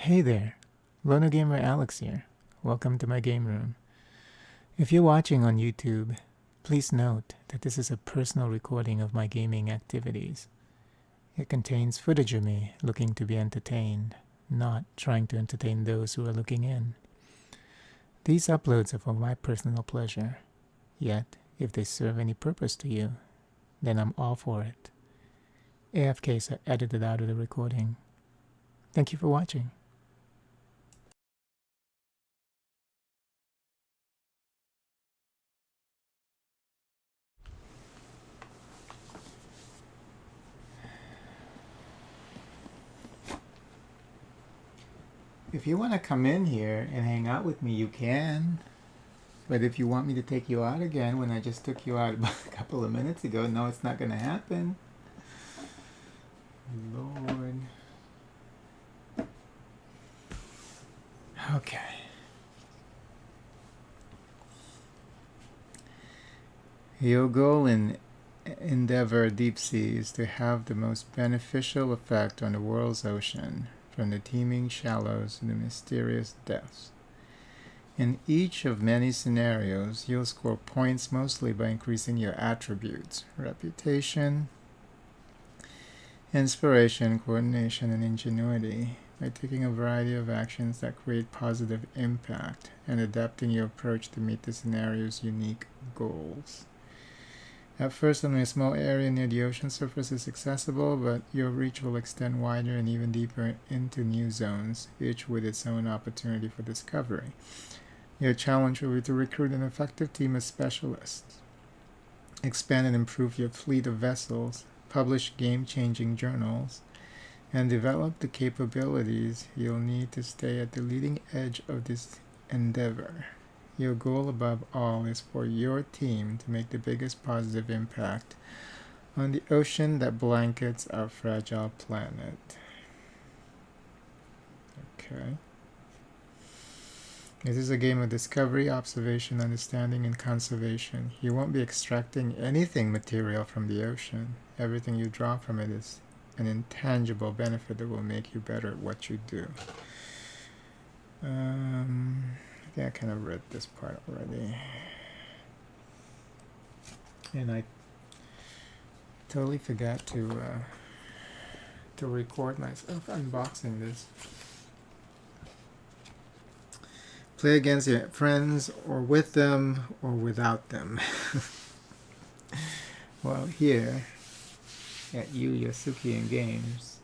Hey there, Loner Gamer Alex here. Welcome to my game room. If you're watching on YouTube, please note that this is a personal recording of my gaming activities. It contains footage of me looking to be entertained, not trying to entertain those who are looking in. These uploads are for my personal pleasure, yet if they serve any purpose to you, then I'm all for it. AFKs are edited out of the recording. Thank you for watching. If you want to come in here and hang out with me, you can. But if you want me to take you out again when I just took you out about a couple of minutes ago, no, it's not going to happen. Lord. Okay. Your goal in Endeavor Deep Sea is to have the most beneficial effect on the world's ocean, from the teeming shallows to the mysterious depths. In each of many scenarios, you'll score points mostly by increasing your attributes: reputation, inspiration, coordination, and ingenuity, by taking a variety of actions that create positive impact and adapting your approach to meet the scenario's unique goals. At first, only a small area near the ocean surface is accessible, but your reach will extend wider and even deeper into new zones, each with its own opportunity for discovery. Your challenge will be to recruit an effective team of specialists, expand and improve your fleet of vessels, publish game-changing journals, and develop the capabilities you'll need to stay at the leading edge of this endeavor. Your goal above all is for your team to make the biggest positive impact on the ocean that blankets our fragile planet. Okay. This is a game of discovery, observation, understanding, and conservation. You won't be extracting anything material from the ocean. Everything you draw from it is an intangible benefit that will make you better at what you do. I think I kind of read this part already. And I totally forgot to record myself unboxing this. Play against your friends, or with them, or without them. Well, here at YosUki in Games,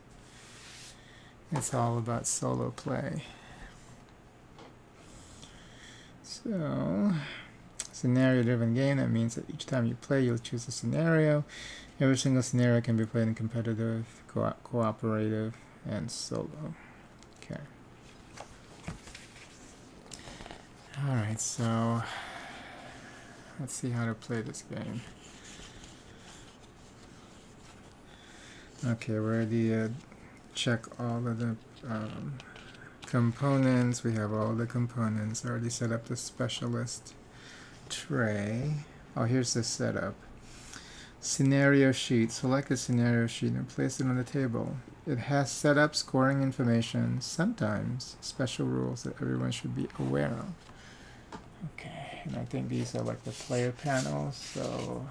it's all about solo play. So, scenario-driven game, that means that each time you play, you'll choose a scenario. Every single scenario can be played in competitive, cooperative, and solo. Okay. Alright, so let's see how to play this game. Okay, we already check all of the components. We have all the components. I already set up the specialist tray. Oh, here's the setup. Scenario sheet. Select a scenario sheet and place it on the table. It has setup, scoring information, sometimes special rules that everyone should be aware of. Okay, and I think these are like the player panels, so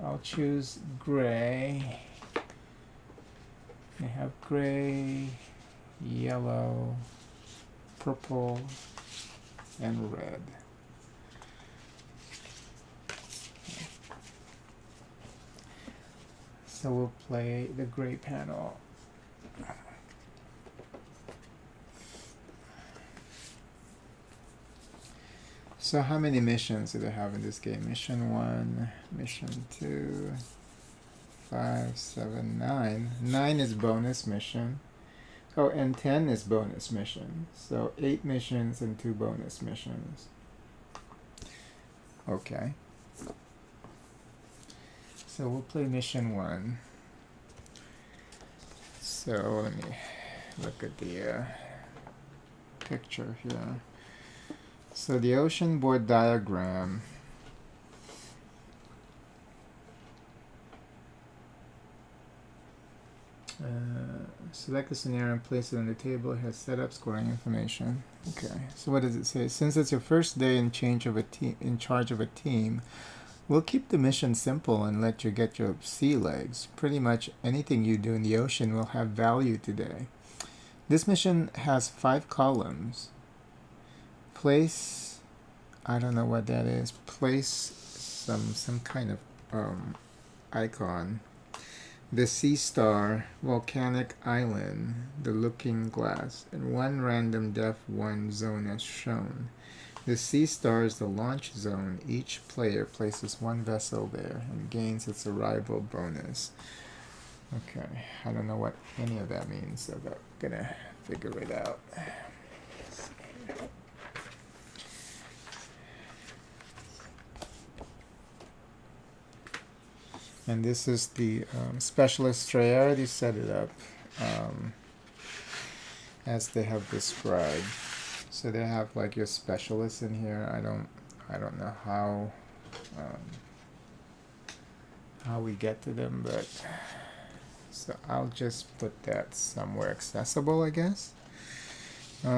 I'll choose gray. They have gray, yellow, purple, and red. So we'll play the gray panel. So how many missions do they have in this game? Mission 1, mission 2, 5, 7, 9. 9 is bonus mission. Oh, and 10 is bonus mission. So 8 missions and 2 bonus missions. Okay. So we'll play mission 1. So let me look at the picture here. So the ocean board diagram. select a scenario and place it on the table. It has setup scoring information. Okay, so what does it say? Since it's your first day in charge of a team, we'll keep the mission simple and let you get your sea legs. Pretty much anything you do in the ocean will have value today. This mission has 5 columns. Place, I don't know what that is. Place some kind of icon. The sea star, volcanic island, the looking glass, and 1 random depth 1 zone as shown. The sea star is the launch zone. Each player places 1 vessel there and gains its arrival bonus. Okay, I don't know what any of that means, so I'm gonna figure it out. And this is the specialist tray. I already set it up as they have described. So they have like your specialists in here. I don't know how we get to them, but so I'll just put that somewhere accessible, I guess. They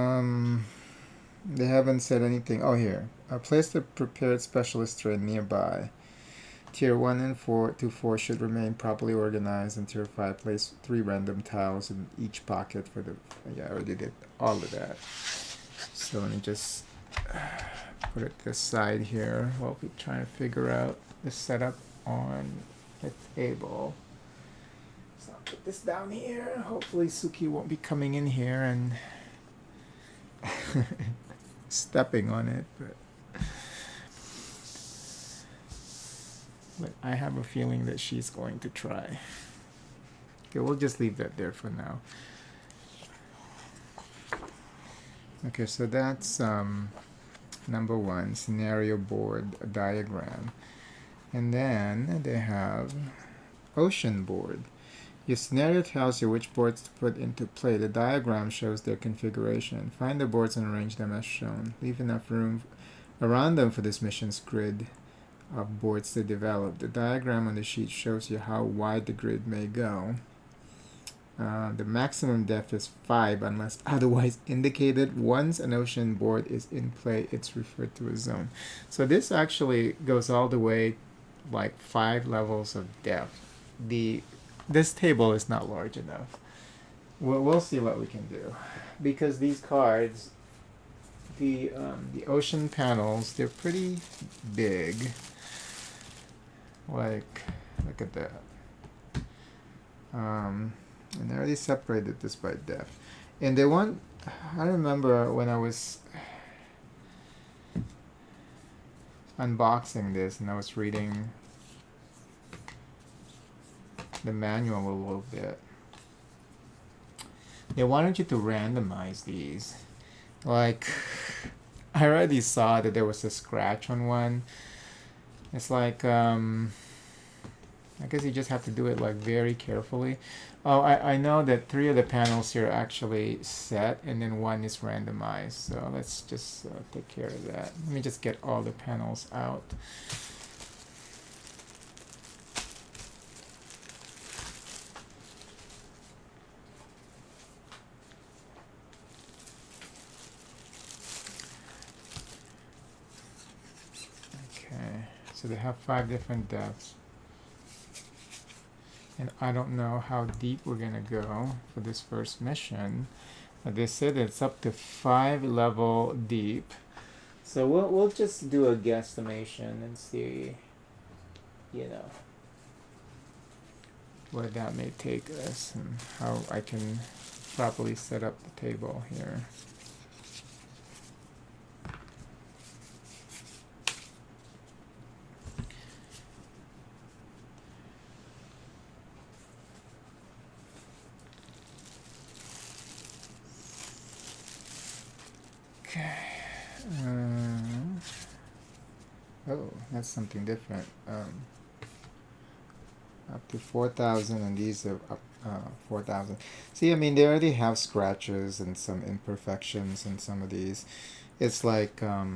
haven't said anything. Oh, here. Place the prepared specialist tray nearby. Tier 1 and 4 to 4 should remain properly organized, and Tier 5 place 3 random tiles in each pocket for the... Yeah, I already did all of that. So let me just put it this side here while we try to figure out the setup on the table. So I'll put this down here. Hopefully Suki won't be coming in here and stepping on it, but I have a feeling that she's going to try. Okay, we'll just leave that there for now. Okay, so that's number 1, scenario board diagram. And then they have ocean board. Your scenario tells you which boards to put into play. The diagram shows their configuration. Find the boards and arrange them as shown. Leave enough room around them for this mission's grid of boards to develop. The diagram on the sheet shows you how wide the grid may go. The maximum depth is 5 unless otherwise indicated. Once an ocean board is in play, it's referred to as zone. So this actually goes all the way like 5 levels of depth. This table is not large enough. We'll see what we can do, because these cards, the ocean panels, they're pretty big. Like, look at that. And I already separated this by depth. And they want, I remember when I was unboxing this and I was reading the manual a little bit. They wanted you to randomize these. Like, I already saw that there was a scratch on one. It's like, I guess you just have to do it like very carefully. Oh, I know that 3 of the panels here are actually set and then 1 is randomized. So let's just take care of that. Let me just get all the panels out. Okay, so they have 5 different depths. And I don't know how deep we're gonna go for this first mission. They said it's up to 5 level deep. So we'll just do a guesstimation and see, you know, where that may take us and how I can properly set up the table here. Okay. Oh, that's something different. Up to 4,000, and these are up 4,000. See, I mean, they already have scratches and some imperfections in some of these. It's like, I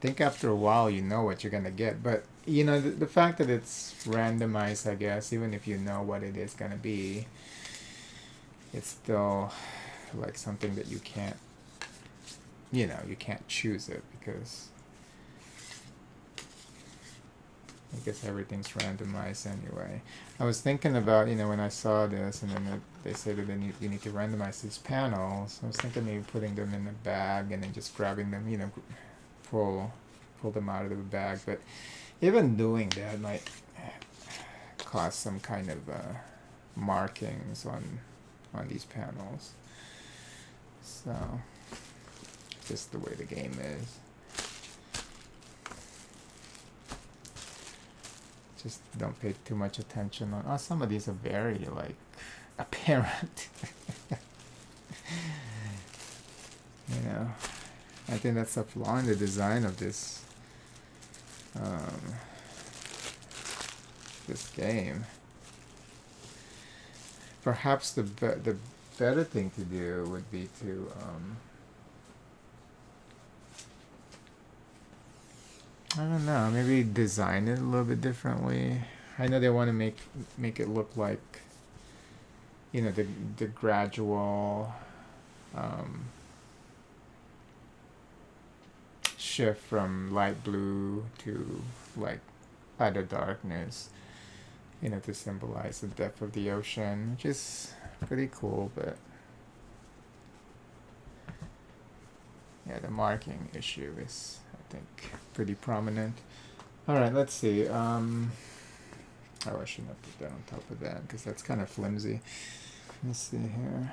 think after a while you know what you're gonna get. But, you know, the fact that it's randomized, I guess, even if you know what it is gonna be, it's still like something that you can't, you know, you can't choose it because I guess everything's randomized anyway. I was thinking about, you know, when I saw this and then they say that you need to randomize these panels, I was thinking maybe putting them in a bag and then just grabbing them, you know, pull them out of the bag. But even doing that might cause some kind of markings on these panels. So, just the way the game is. Just don't pay too much attention on. Oh, some of these are very like apparent. You know, I think that's a flaw in the design of this this game. Perhaps the better thing to do would be to I don't know, maybe design it a little bit differently. I know they want to make it look like, you know, the gradual shift from light blue to like utter darkness, you know, to symbolize the depth of the ocean, which is pretty cool. But yeah, the marking issue is, I think, pretty prominent. All right, let's see. Oh, I shouldn't have put that on top of that because that's kind of flimsy. Let's see here.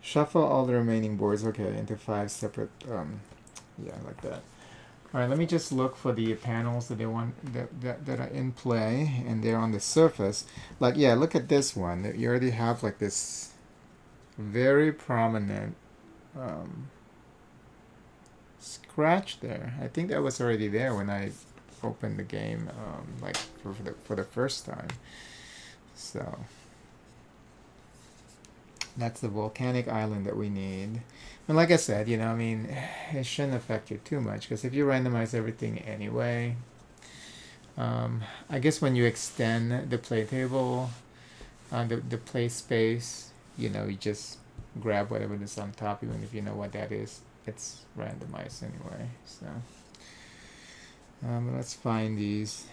Shuffle all the remaining boards, okay, into 5 separate, yeah, like that. All right, let me just look for the panels that they want that are in play, and they're on the surface. Like, yeah, look at this one. You already have like this very prominent scratch there. I think that was already there when I opened the game, like for the first time. So that's the volcanic island that we need. And like I said, you know, I mean, it shouldn't affect you too much because if you randomize everything anyway, I guess when you extend the play table, the play space, you know, you just grab whatever is on top, even if you know what that is. It's randomized anyway. So let's find these.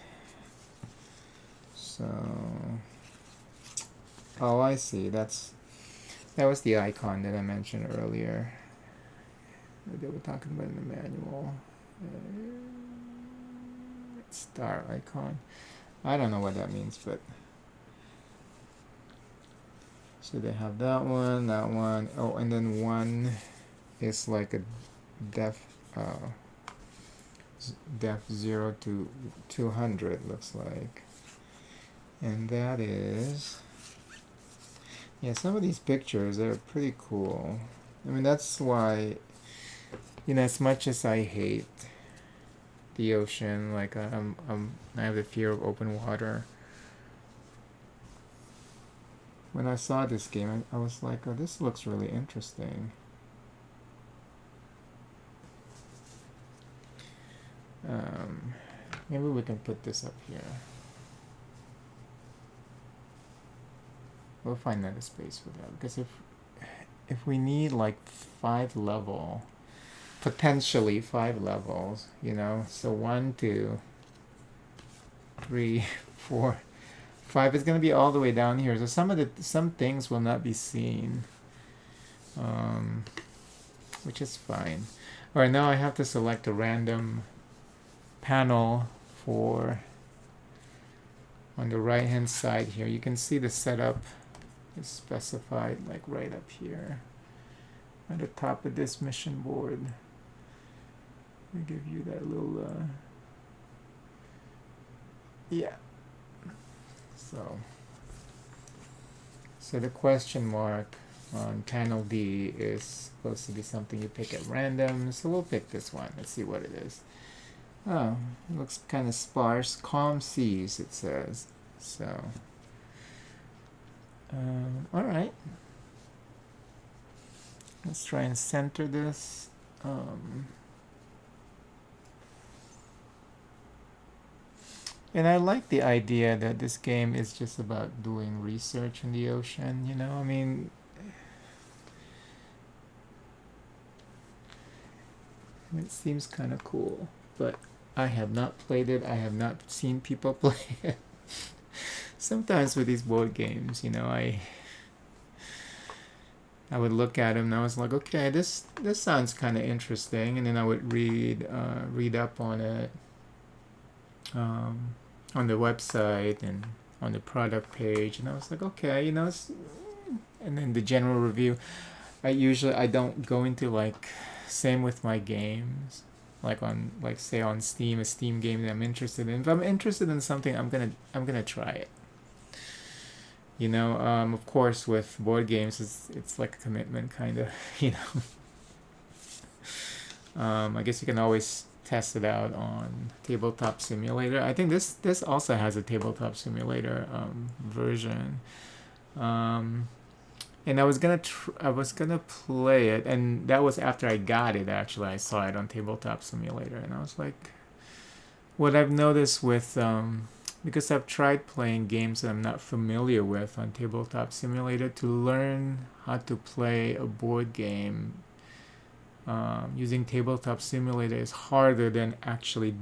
So, oh, I see. That was the icon that I mentioned earlier that they were talking about in the manual. Star icon. I don't know what that means, but so they have that one. Oh, and then one is like a depth 0 to 200 looks like, and that is, yeah, some of these pictures are pretty cool. I mean, that's why, you know, as much as I hate the ocean, like I have the fear of open water. When I saw this game, I was like, oh, this looks really interesting. Maybe we can put this up here. We'll find another space for that, because if we need like 5 level, potentially 5 levels, you know, so 1, 2, 3, 4, 5 is going to be all the way down here. So some things will not be seen, which is fine. All right, now I have to select a random panel for on the right hand side here. You can see the setup is specified like right up here at the top of this mission board. Let me give you that little yeah. So the question mark on panel D is supposed to be something you pick at random, so we'll pick this one. Let's see what it is. Oh, it looks kind of sparse. Calm seas, it says. So, all right. Let's try and center this. And I like the idea that this game is just about doing research in the ocean, you know? I mean, it seems kind of cool, but I have not played it. I have not seen people play it. Sometimes with these board games, I would look at them and I was like, okay, this sounds kind of interesting, and then I would read up on it, um, on the website and on the product page, and I was like, okay, and then the general review. I don't go into like, same with my games, like on, like, say on Steam, a Steam game that I'm interested in. If I'm interested in something, I'm gonna try it. Of course, with board games, it's like a commitment, kind of. You I guess you can always test it out on Tabletop Simulator. I think this also has a Tabletop Simulator version. Um, and I was gonna play it, and that was after I got it. Actually, I saw it on Tabletop Simulator, and I was like, what I've noticed with because I've tried playing games that I'm not familiar with on Tabletop Simulator, to learn how to play a board game using Tabletop Simulator is harder than actually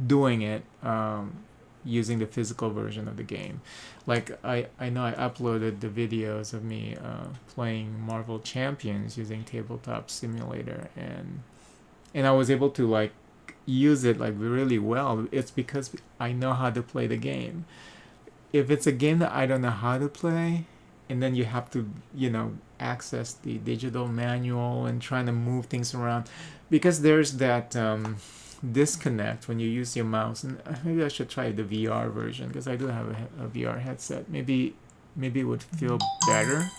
doing it using the physical version of the game. Like, I know I uploaded the videos of me playing Marvel Champions using Tabletop Simulator, and I was able to like use it like really well. It's because I know how to play the game. If it's a game that I don't know how to play, and then you have to, access the digital manual and trying to move things around, because there's that disconnect when you use your mouse. And maybe I should try the VR version, because I do have a VR headset. Maybe it would feel better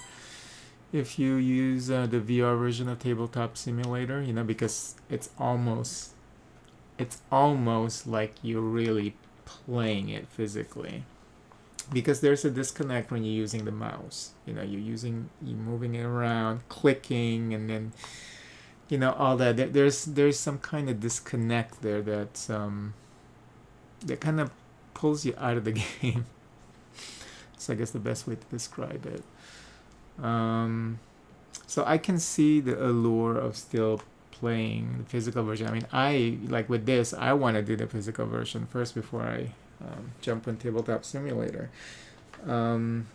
if you use the VR version of Tabletop Simulator, because it's almost like you're really playing it physically, because there's a disconnect when you're using the mouse. You're moving it around, clicking, and then all that. There's some kind of disconnect there that kind of pulls you out of the game. So I guess the best way to describe it. So I can see the allure of still playing the physical version. I mean, I like with this, I want to do the physical version first before I jump on Tabletop Simulator. Um,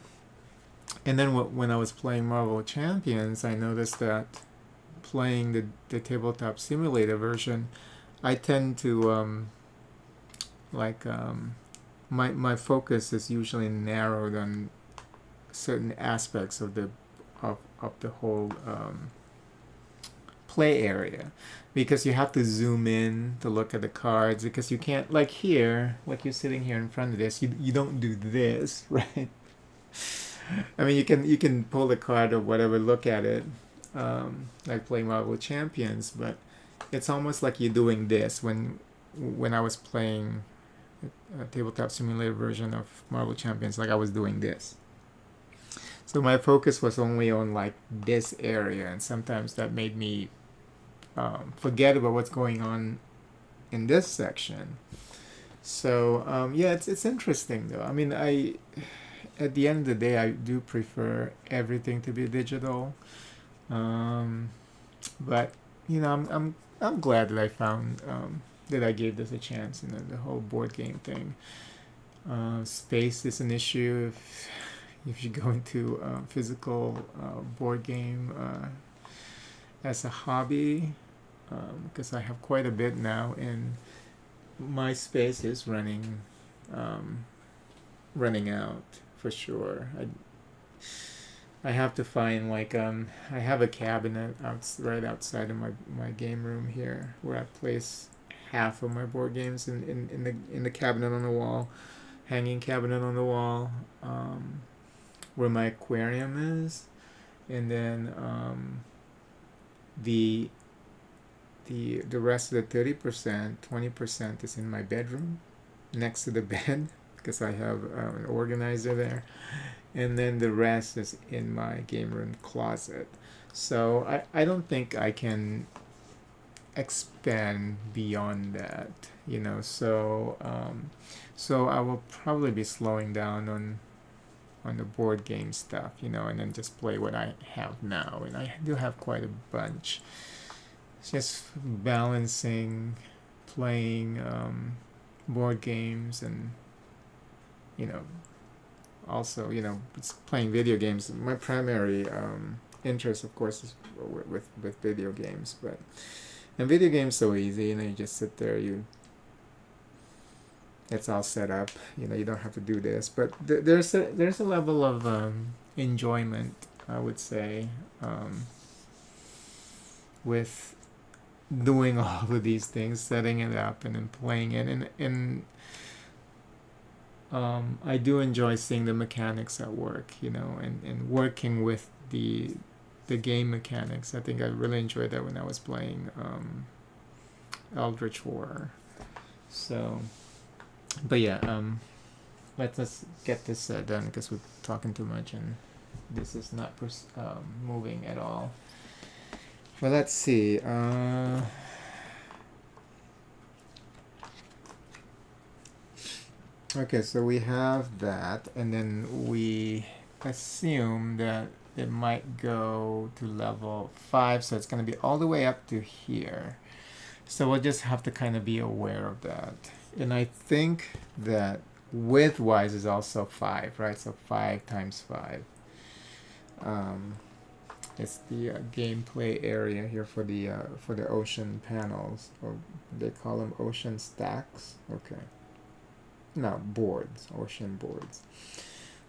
and then when I was playing Marvel Champions, I noticed that playing the Tabletop Simulator version, I tend to like my focus is usually narrowed on certain aspects of the whole play area, because you have to zoom in to look at the cards, because you can't, like here, like you're sitting here in front of this, you don't do this, right? I mean, you can pull the card or whatever, look at it, like playing Marvel Champions, but it's almost like you're doing this when I was playing a Tabletop Simulator version of Marvel Champions, like I was doing this. So my focus was only on like this area, and sometimes that made me forget about what's going on in this section. So yeah, it's interesting though. I mean, at the end of the day, I do prefer everything to be digital, um, but I'm glad that I found that I gave this a chance. The whole board game thing. Space is an issue if you go into physical board game as a hobby, because I have quite a bit now, and my space is running out for sure. I have to find like I have a cabinet right outside of my game room here, where I place half of my board games in the cabinet on the wall, hanging cabinet on the wall, where my aquarium is, and then the the rest of the 30%, 20% is in my bedroom next to the bed, because I have an organizer there, and then the rest is in my game room closet. So I don't think I can expand beyond that, you know. So so I will probably be slowing down on the board game stuff, you know, and then just play what I have now, and I do have quite a bunch. It's just balancing playing board games and, you know, also, you know, it's playing video games. My primary interest, of course, is with video games, but and video games so easy, you know, you just sit there, you it's all set up, you know, you don't have to do this, but there's a level of enjoyment, I would say, with doing all of these things, setting it up and then playing it, and I do enjoy seeing the mechanics at work, you know, and working with the game mechanics. I think I really enjoyed that when I was playing Eldritch Horror. So, but yeah, let's get this done because we're talking too much and this is not moving at all. Well, let's see. Okay, so we have that, and then we assume that it might go to level 5, so it's going to be all the way up to here. So we'll just have to kind of be aware of that. And I think that width-wise is also 5, right? So 5 times 5. It's the gameplay area here for the ocean panels, or they call them ocean stacks. Okay. No, boards, ocean boards.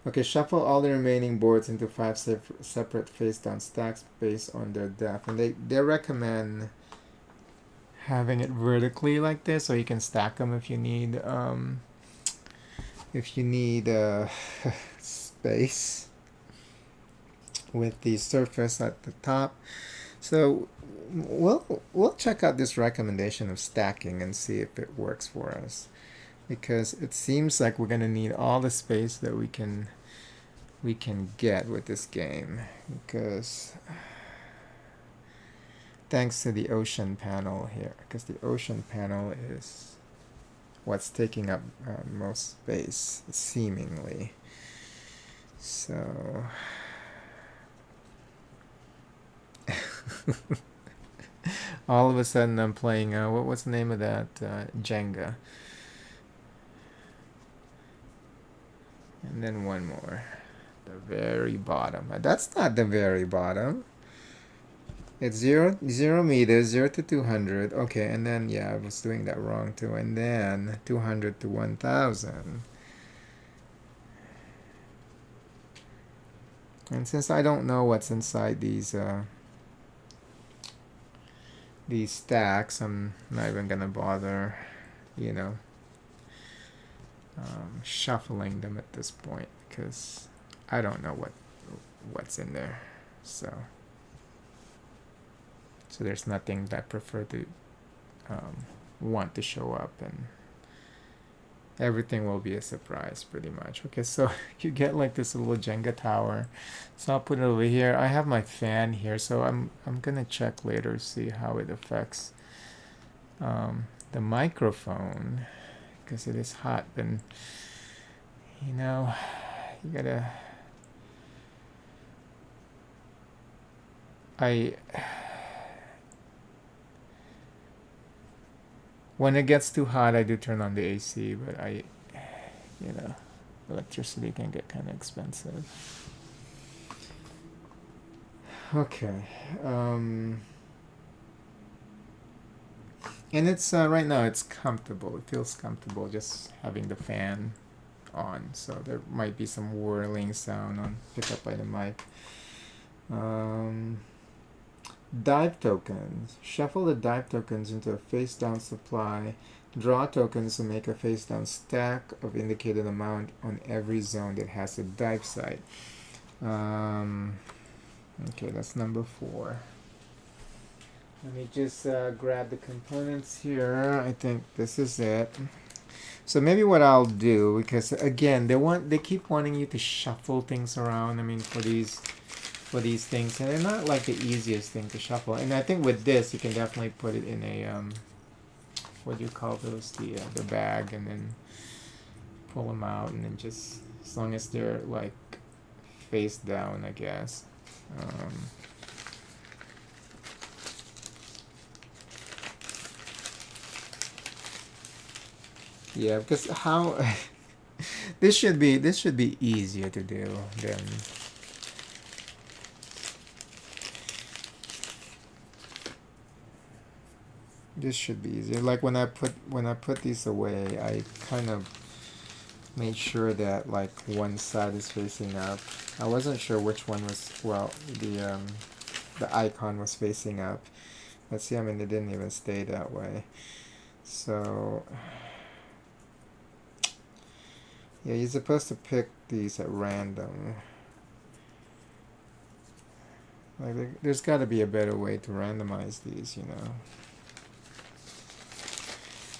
Okay, shuffle all the remaining boards into 5 separate face-down stacks based on their depth. And they recommend having it vertically like this, so you can stack them if you need space with the surface at the top. So we'll check out this recommendation of stacking and see if it works for us, because it seems like we're going to need all the space that we can get with this game, because thanks to the ocean panel here, because the ocean panel is what's taking up most space, seemingly. So all of a sudden I'm playing what's the name of that, Jenga. And then one more, the very bottom. That's not the very bottom. It's 0 meters, 0 to 200. Okay, and then yeah, I was doing that wrong too. And then 200 to 1000. And since I don't know what's inside these stacks, I'm not even gonna bother, you know, shuffling them at this point, because I don't know what's in there. So there's nothing that I prefer to want to show up, and everything will be a surprise pretty much. Okay, so you get like this little Jenga tower. So I'll put it over here. I have my fan here, so I'm gonna check later, see how it affects the microphone, because it is hot. And you know, you gotta when it gets too hot, I do turn on the AC, but you know, electricity can get kind of expensive. Okay. And it's right now it's comfortable. It feels comfortable just having the fan on. So there might be some whirling sound picked up by the mic. Dive tokens. Shuffle the dive tokens into a face-down supply. Draw tokens to make a face-down stack of indicated amount on every zone that has a dive site. Okay, that's number 4. Let me just grab the components here. I think this is it. So maybe what I'll do, because again, they keep wanting you to shuffle things around. I mean, for these for these things, and they're not like the easiest thing to shuffle. And I think with this, you can definitely put it in a what do you call those? The bag, and then pull them out, and then just as long as they're like face down, I guess. Yeah, because how this should be easier to do than this should be easier. Like when I put these away, I kind of made sure that like one side is facing up. I wasn't sure which one was, well, the icon was facing up. Let's see, I mean, it didn't even stay that way. So yeah, you're supposed to pick these at random. Like there's got to be a better way to randomize these, you know.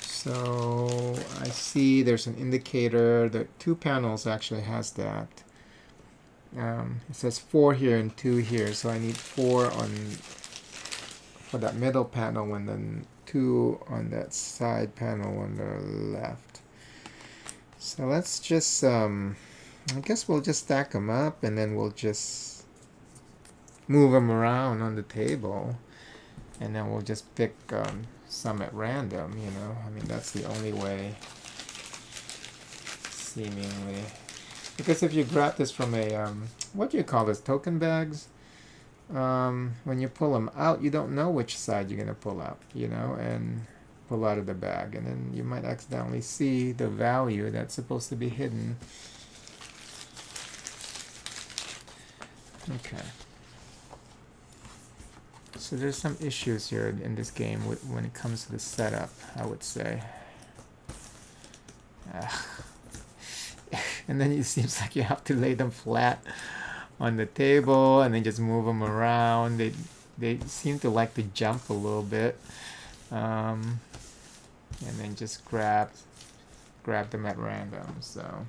So I see there's an indicator. The 2 panels actually has that. It says 4 here and 2 here, so I need 4 on for that middle panel, and then 2 on that side panel on the left. So let's just I guess we'll just stack them up, and then we'll just move them around on the table, and then we'll just pick some at random, you know. I mean, that's the only way, seemingly. Because if you grab this from a, what do you call this, token bags? When you pull them out, you don't know which side you're going to pull out, you know, and pull out of the bag. And then you might accidentally see the value that's supposed to be hidden. Okay. So there's some issues here in this game when it comes to the setup, I would say. And then it seems like you have to lay them flat on the table and then just move them around. They seem to like to jump a little bit. And then just grab them at random. So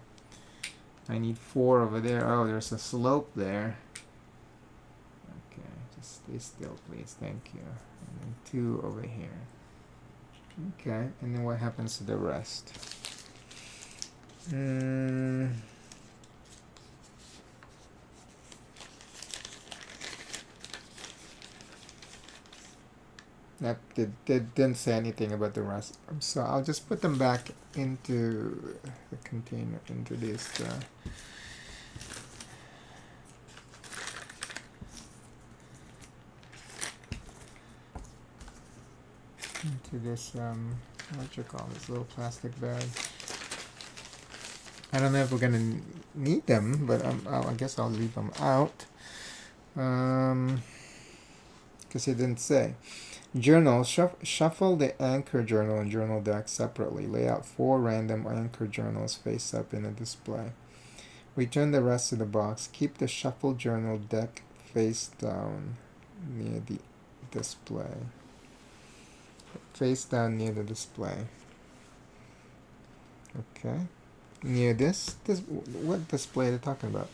I need 4 over there. Oh, there's a slope there. Stay still, please. Thank you. And then 2 over here. Okay, and then what happens to the rest? That didn't say anything about the rest. So I'll just put them back into the container, into this. Into this what you call this little plastic bag. I don't know if we're gonna need them, but I guess I'll leave them out because it didn't say. Journal. Shuffle the anchor journal and journal deck separately. Lay out 4 random anchor journals face up in a display. Return the rest to the box. Keep the shuffle journal deck face down near the display. Face down near the display. Okay. Near this what display are they talking about?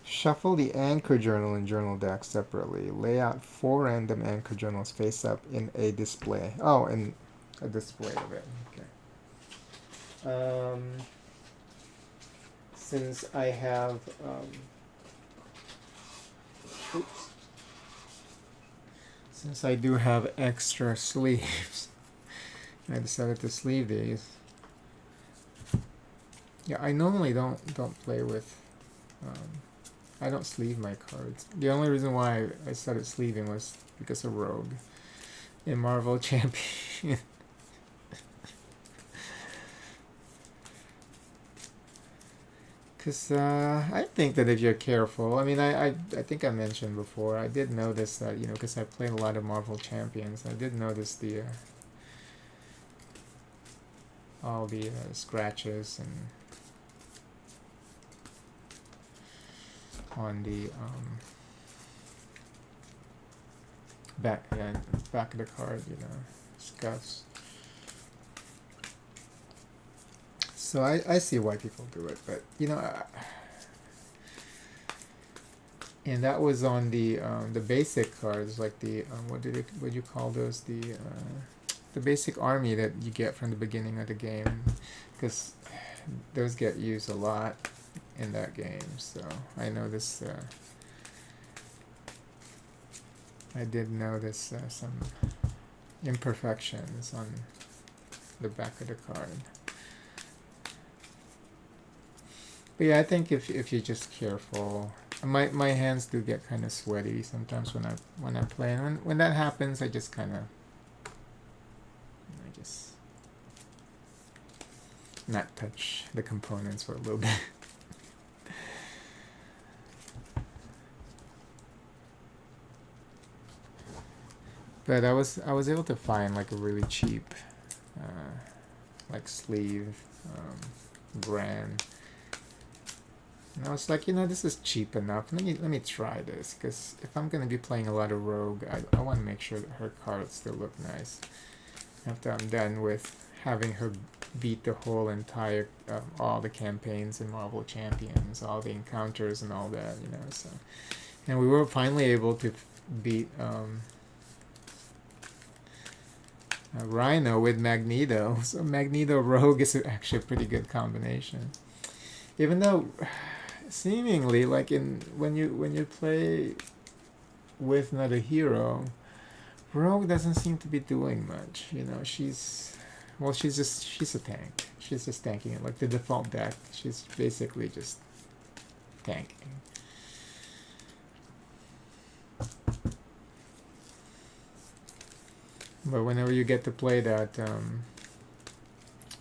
Shuffle the anchor journal and journal deck separately. Lay out 4 random anchor journals face up in a display. Oh, in a display of it. Okay. Since I have oops. Since I do have extra sleeves, I decided to sleeve these. Yeah, I normally don't play with. I don't sleeve my cards. The only reason why I started sleeving was because of Rogue in Marvel Champion. Because I think that if you're careful, I mean, I think I mentioned before, I did notice that, you know, because I played a lot of Marvel Champions, I did notice the all the scratches and on the back of the card, you know, scuffs. So I see why people do it, but you know, And that was on the basic cards, like the what do you call those, the basic army that you get from the beginning of the game, because those get used a lot in that game. So I noticed I did notice some imperfections on the back of the card. But yeah, I think if you're just careful, my hands do get kind of sweaty sometimes when I play, and when that happens, I just not touch the components for a little bit. But I was able to find like a really cheap like sleeve brand. And I was like, this is cheap enough. Let me try this, because if I'm gonna be playing a lot of Rogue, I want to make sure that her cards still look nice after I'm done with having her beat the whole entire all the campaigns in Marvel Champions, all the encounters and all that, So, and we were finally able to beat Rhino with Magneto. So Magneto Rogue is actually a pretty good combination, even though seemingly, like when you play with another hero, Rogue doesn't seem to be doing much. She's a tank. She's just tanking it. Like the default deck, she's basically just tanking. But whenever you get to play that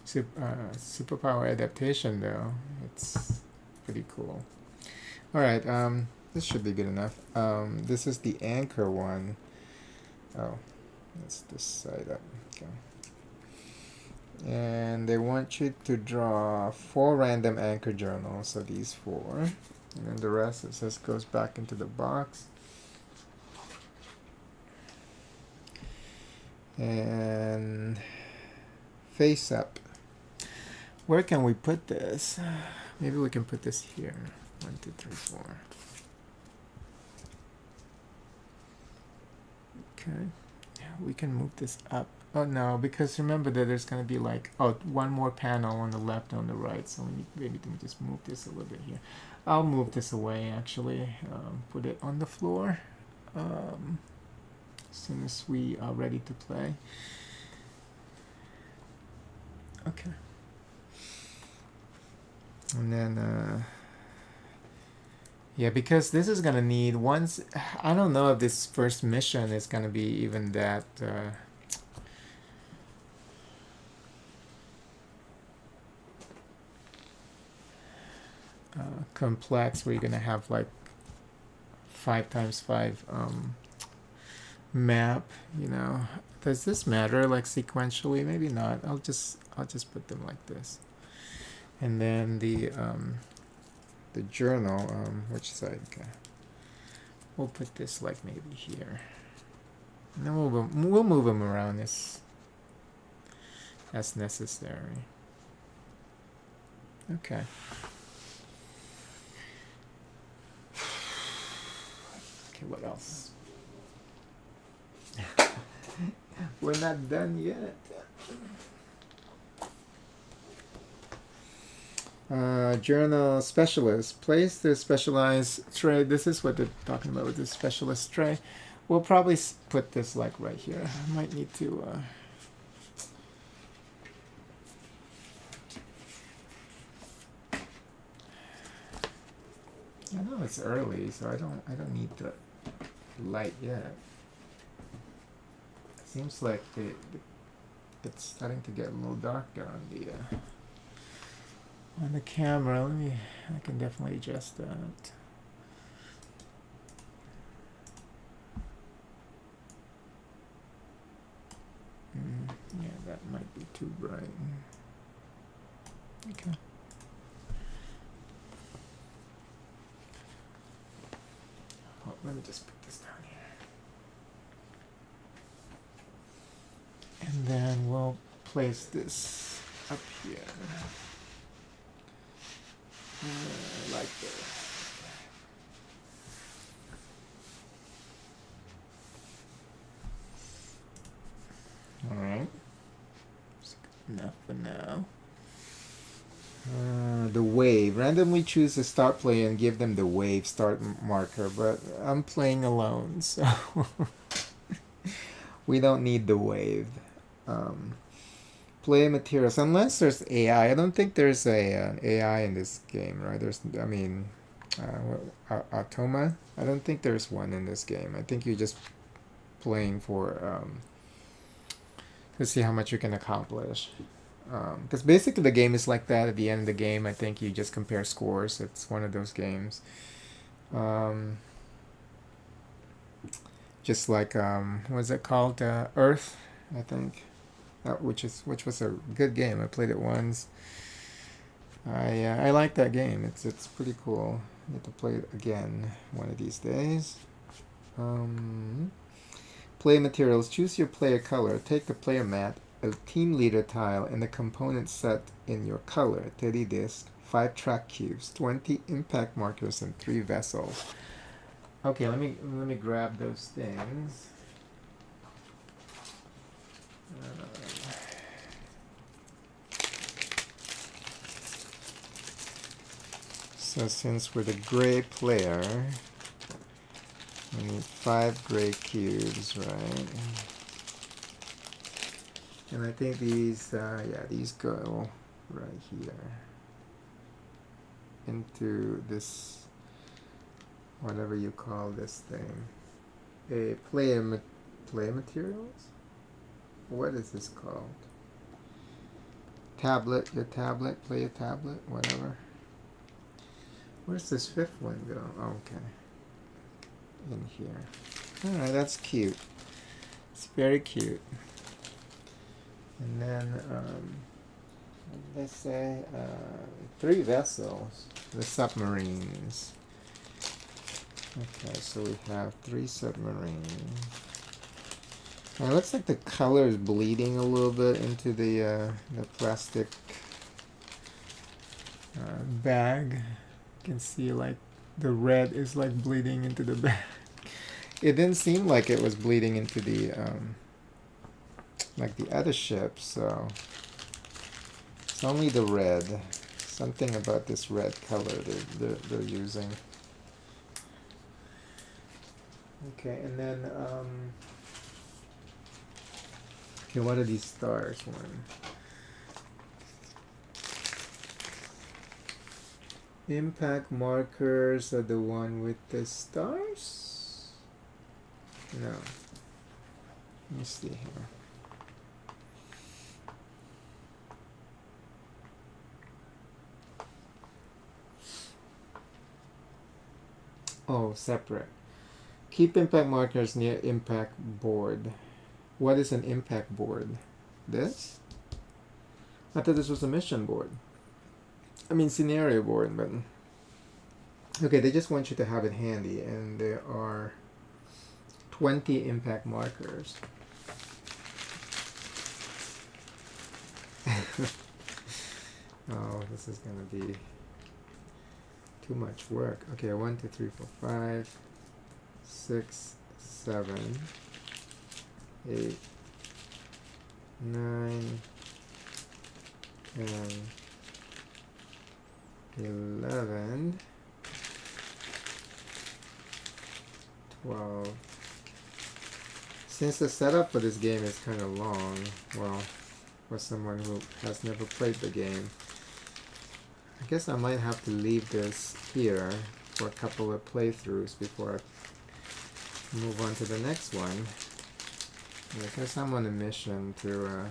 superpower adaptation, though, it's pretty cool. Alright, this should be good enough. This is the anchor one. Oh, that's this side up. Okay. And they want you to draw 4 random anchor journals, so these 4. And then the rest, it says, goes back into the box. And face up. Where can we put this? Maybe we can put this here. 1, 2, 3, 4. Okay. Yeah, we can move this up. Oh no, because remember that there's going to be like one more panel on the left and on the right, so maybe we just move this a little bit here. I'll move this away actually. Put it on the floor. As soon as we are ready to play. Okay. And then, yeah, because this is going to need I don't know if this first mission is going to be even that complex, where you're going to have like 5x5 map, Does this matter, like sequentially? Maybe not. I'll just put them like this. And then the journal, which side? Okay. We'll put this like maybe here. And then we'll move them around as necessary. Okay. Okay, what else? We're not done yet. Journal specialist. Place the specialized tray. This is what they're talking about with the specialist tray. We'll probably put this like right here. I might need to I know it's early, so I don't need the light yet. It seems like it's starting to get a little darker on the camera. I can definitely adjust that. Yeah, that might be too bright. Okay. Oh, let me just put this down here. And then we'll place this up here. Like this. now. The wave. Randomly choose a start player and give them the wave start marker, but I'm playing alone, so we don't need the wave. Play materials, unless there's AI. I don't think there's a AI in this game, right? Automa. I don't think there's one in this game. I think you're just playing for to see how much you can accomplish. Because basically the game is like that. At the end of the game, I think you just compare scores. It's one of those games. Just like what's it called? Earth, I think. Which was a good game. I played it once. I like that game. It's pretty cool. I need to play it again one of these days. Play materials. Choose your player color. Take the player mat, a team leader tile, and the component set in your color. 30 disc, 5 track cubes, 20 impact markers, and 3 vessels. Okay, let me grab those things. So since we're the gray player, we need 5 gray cubes, right? And I think these go right here into this, whatever you call this thing, a play materials. What is this called? Tablet, your tablet, play a tablet, whatever. Where's this 5th one go? Oh, okay. In here. Alright, that's cute. It's very cute. And then, let's say, 3 vessels. The submarines. Okay, so we have 3 submarines. It looks like the color is bleeding a little bit into the plastic bag. You can see like the red is like bleeding into the bag. It didn't seem like it was bleeding into the like the other ships, so it's only the red. Something about this red color they're using. Okay, and then okay, what are these stars? Impact markers are the one with the stars? No. Let me see here. Oh, separate. Keep impact markers near impact board. What is an impact board? This? I thought this was a mission board. I mean scenario board, but okay, they just want you to have it handy, and there are 20 impact markers. Oh, this is gonna be too much work. Okay, 1, 2, 3, 4, 5, 6, 7, 8, 9, 10, 11, 12. Since the setup for this game is kind of long, well, for someone who has never played the game, I guess I might have to leave this here for a couple of playthroughs before I move on to the next one. I guess I'm on a mission to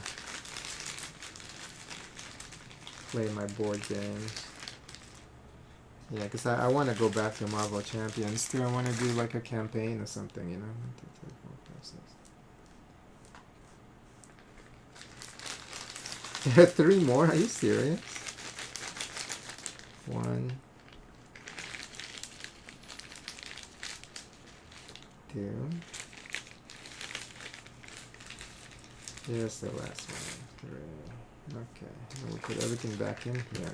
play my board games. Yeah, because I want to go back to Marvel Champions too. I want to do like a campaign or something, you know. 1, 2, 3, 4, 5, 6. There are 3 more? Are you serious? 1, 2. Here's the last one. 3. Okay, we'll put everything back in here.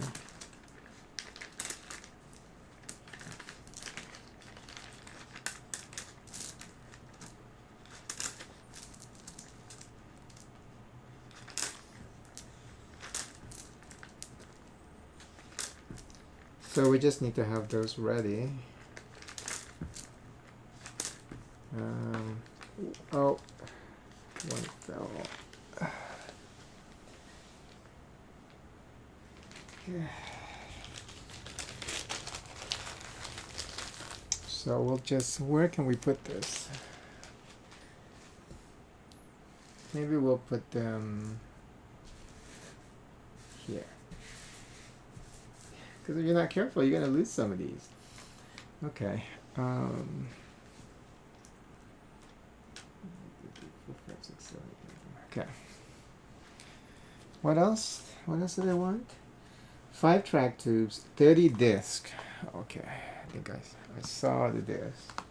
So we just need to have those ready. Oh, one fell. So we'll just, where can we put this? Maybe we'll put them here. Because if you're not careful, you're going to lose some of these. Okay. Okay. What else? What else did I want? 5 track tubes, 30 disc. Okay. I think I saw the disc.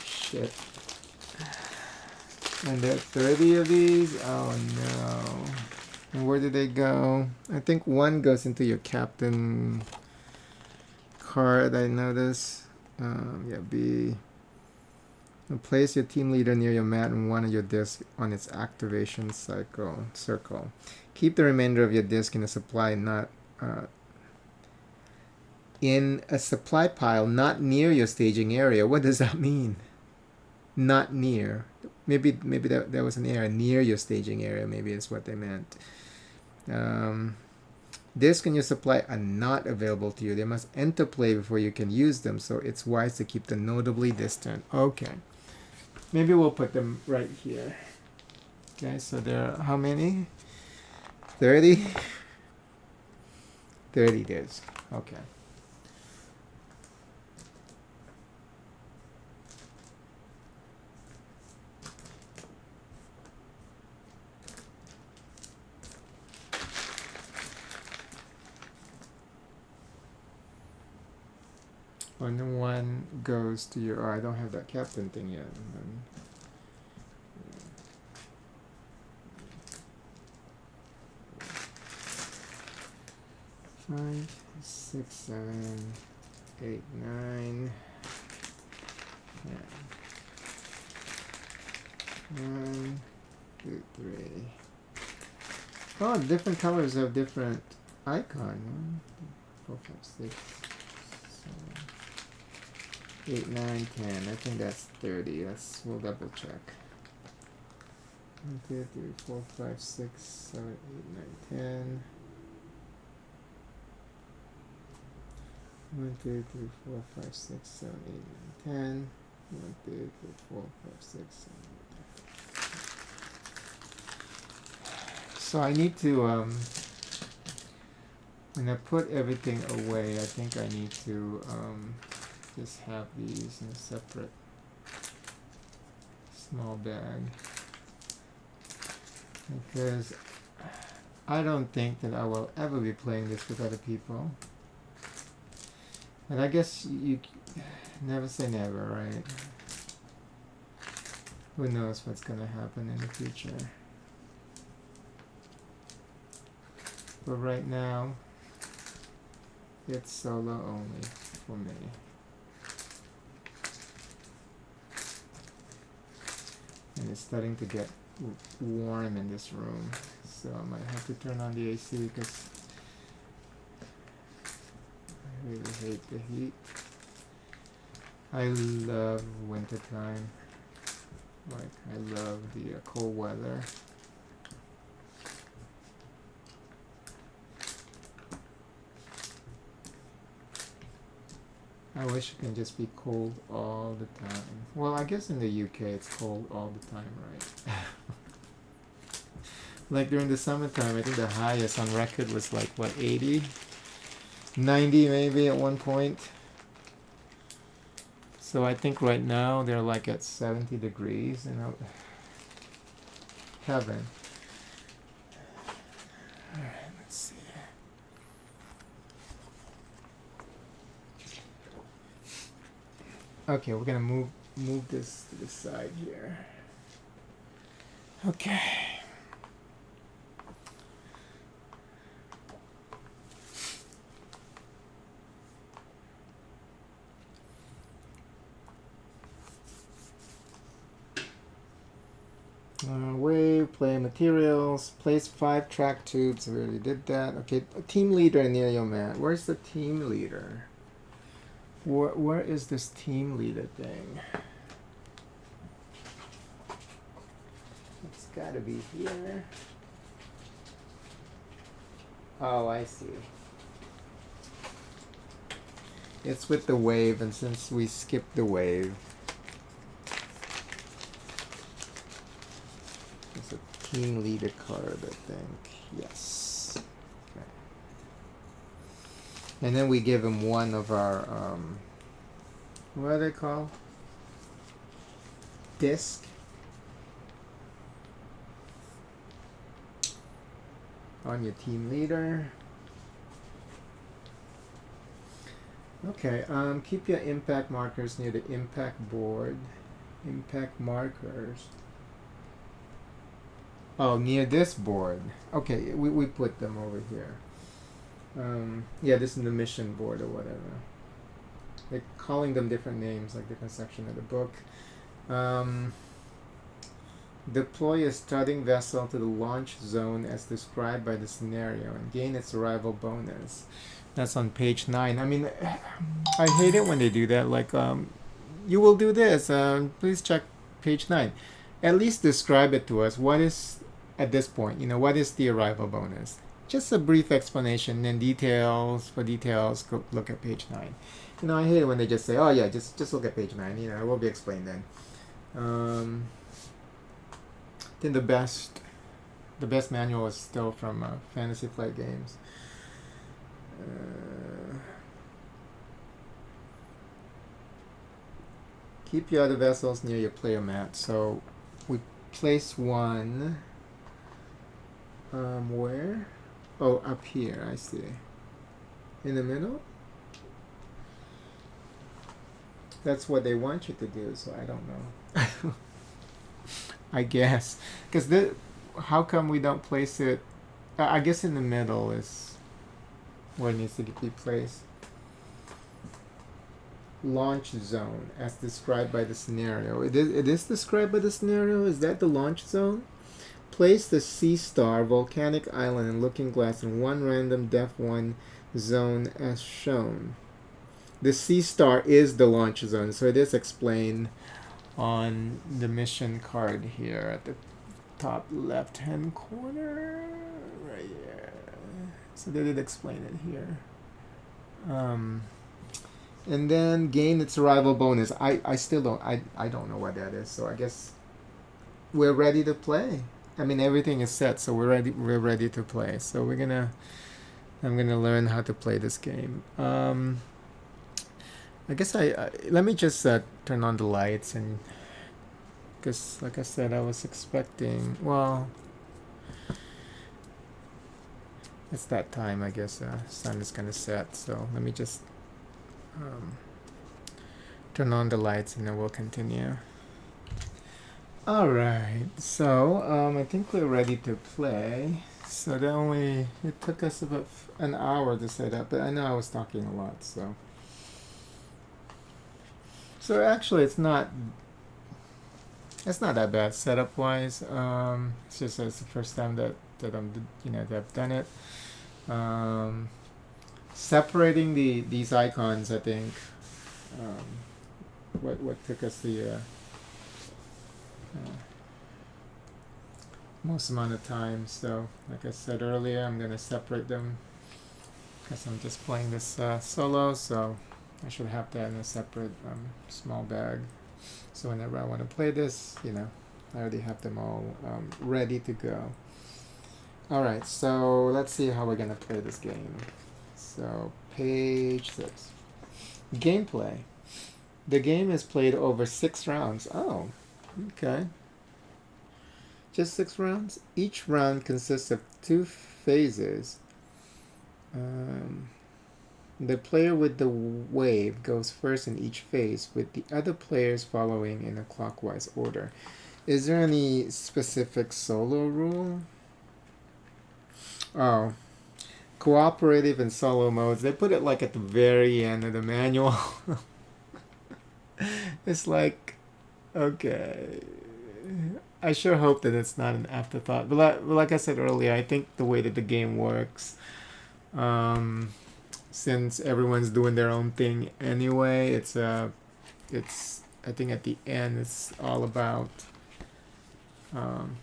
Shit. And there are 30 of these? Oh no. And where did they go? I think one goes into your captain card, I noticed. Yeah, B. And place your team leader near your mat and one of your discs on its activation circle. Keep the remainder of your disc in a supply in a supply pile not near your staging area. What does that mean? Not near. Maybe there was an area near your staging area. Maybe it's what they meant. Discs in your supply are not available to you. They must enter play before you can use them, so it's wise to keep them notably distant. Okay. Maybe we'll put them right here. Okay, so there are how many? 30? 30 discs. Okay. And then one goes to your, oh, I don't have that captain thing yet. Five, 6, 7, 8, 9, 10. 1, 2, 3. Oh, different colors have different icon. 1, 2, 4, 5, 6, 7, 8, 9, 10. I think that's 30. We'll double check. 1, 2, 3, 4, 5, 6, 7, 8, 9, 10. 1, 2, 3, 4, 5, 6, 7, 8, 9, 10. 1, 2, 3, 4, 5, 6, 7, 8. So I need to, when I put everything away, I think I need to just have these in a separate small bag. Because I don't think that I will ever be playing this with other people. And I guess you never say never, right? Who knows what's going to happen in the future. But right now, it's solo only for me. And it's starting to get warm in this room, so I might have to turn on the AC because I really hate the heat. I love wintertime. Like, I love the cold weather. I wish it can just be cold all the time. Well, I guess in the UK it's cold all the time, right? Like during the summertime, I think the highest on record was like, what, 80? 90 maybe at one point. So I think right now they're like at 70 degrees, you know. Heaven. Alright, let's see. Okay, we're gonna move this to the side here. Okay. play materials. Place 5 track tubes. We already did that. Okay, team leader near your mat. Where's the team leader? Where is this team leader thing? It's gotta be here. Oh, I see. It's with the wave, and since we skipped the wave, it's a team leader card, I think. Yes. Okay. And then we give him one of our, what are they called? Disc. On your team leader. Okay, keep your impact markers near the impact board. Impact markers. Oh, near this board. Okay, we put them over here. Yeah, this is the mission board or whatever. They're calling them different names, like different section of the book. Deploy a starting vessel to the launch zone as described by the scenario and gain its arrival bonus. That's on page 9. I mean, I hate it when they do that. Like, you will do this. Please check page 9. At least describe it to us. What is, at this point, what is the arrival bonus? Just a brief explanation, and details. For details, go look at page 9. I hate it when they just say, oh yeah, just look at page 9. It will be explained then. Then the best manual is still from Fantasy Flight Games. Keep your other vessels near your player mat. So we place one. Where? Oh, up here. I see. In the middle. That's what they want you to do. So I don't know. I guess, because how come we don't place it? I guess in the middle is where it needs to be placed. Launch zone, as described by the scenario. It is described by the scenario. Is that the launch zone? Place the Sea Star, Volcanic Island, and Looking Glass in one random Depth 1 zone as shown. The Sea Star is the launch zone, so it is explained on the mission card here at the top left hand corner right here. So they did explain it here. And then gain its arrival bonus. I still don't I don't know what that is, so I guess we're ready to play. I mean, everything is set, so we're ready to play. So I'm gonna learn how to play this game. I guess let me just turn on the lights, and because like I said, I was expecting, well, it's that time, I guess. Sun is gonna set, so let me just turn on the lights and then we'll continue. Alright, so I think we're ready to play. So it took us about an hour to set up, but I know I was talking a lot, so actually it's not that bad setup wise. It's just it's the first time that I've done it. Separating these icons, I think what took us the most amount of time. So like I said earlier, I'm gonna separate them because I'm just playing this solo, so I should have that in a separate small bag. So whenever I want to play this, I already have them all ready to go. Alright, so let's see how we're gonna play this game. So page 6. Gameplay. The game is played over 6 rounds. Oh, okay. Just 6 rounds? Each round consists of 2 phases. The player with the wave goes first in each phase, with the other players following in a clockwise order. Is there any specific solo rule? Oh. Cooperative and solo modes. They put it like at the very end of the manual. It's like, okay. I sure hope that it's not an afterthought. But like I said earlier, I think the way that the game works, um, since everyone's doing their own thing anyway, it's I think at the end it's all about um,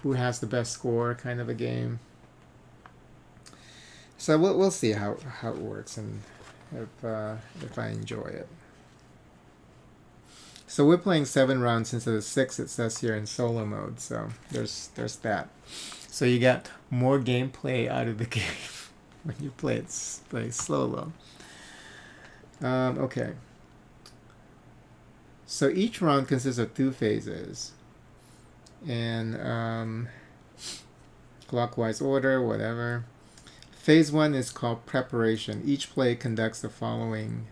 who has the best score kind of a game. So we'll see how it works and if I enjoy it. So we're playing 7 rounds instead of 6. It says here in solo mode. So there's that. So you get more gameplay out of the game when you play solo. Okay. So each round consists of 2 phases, and clockwise order, whatever. Phase 1 is called preparation. Each play conducts the following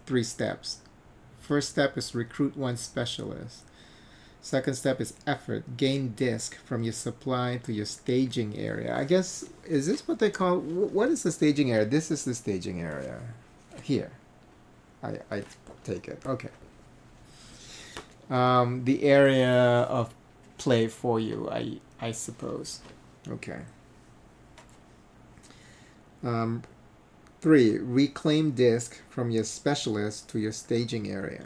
3 steps. First step is recruit 1 specialist. Second step is effort. Gain disc from your supply to your staging area. I guess, is this what they call, what is the staging area? This is the staging area. Here. I take it. Okay. The area of play for you, I suppose. Okay. 3, reclaim disc from your specialist to your staging area.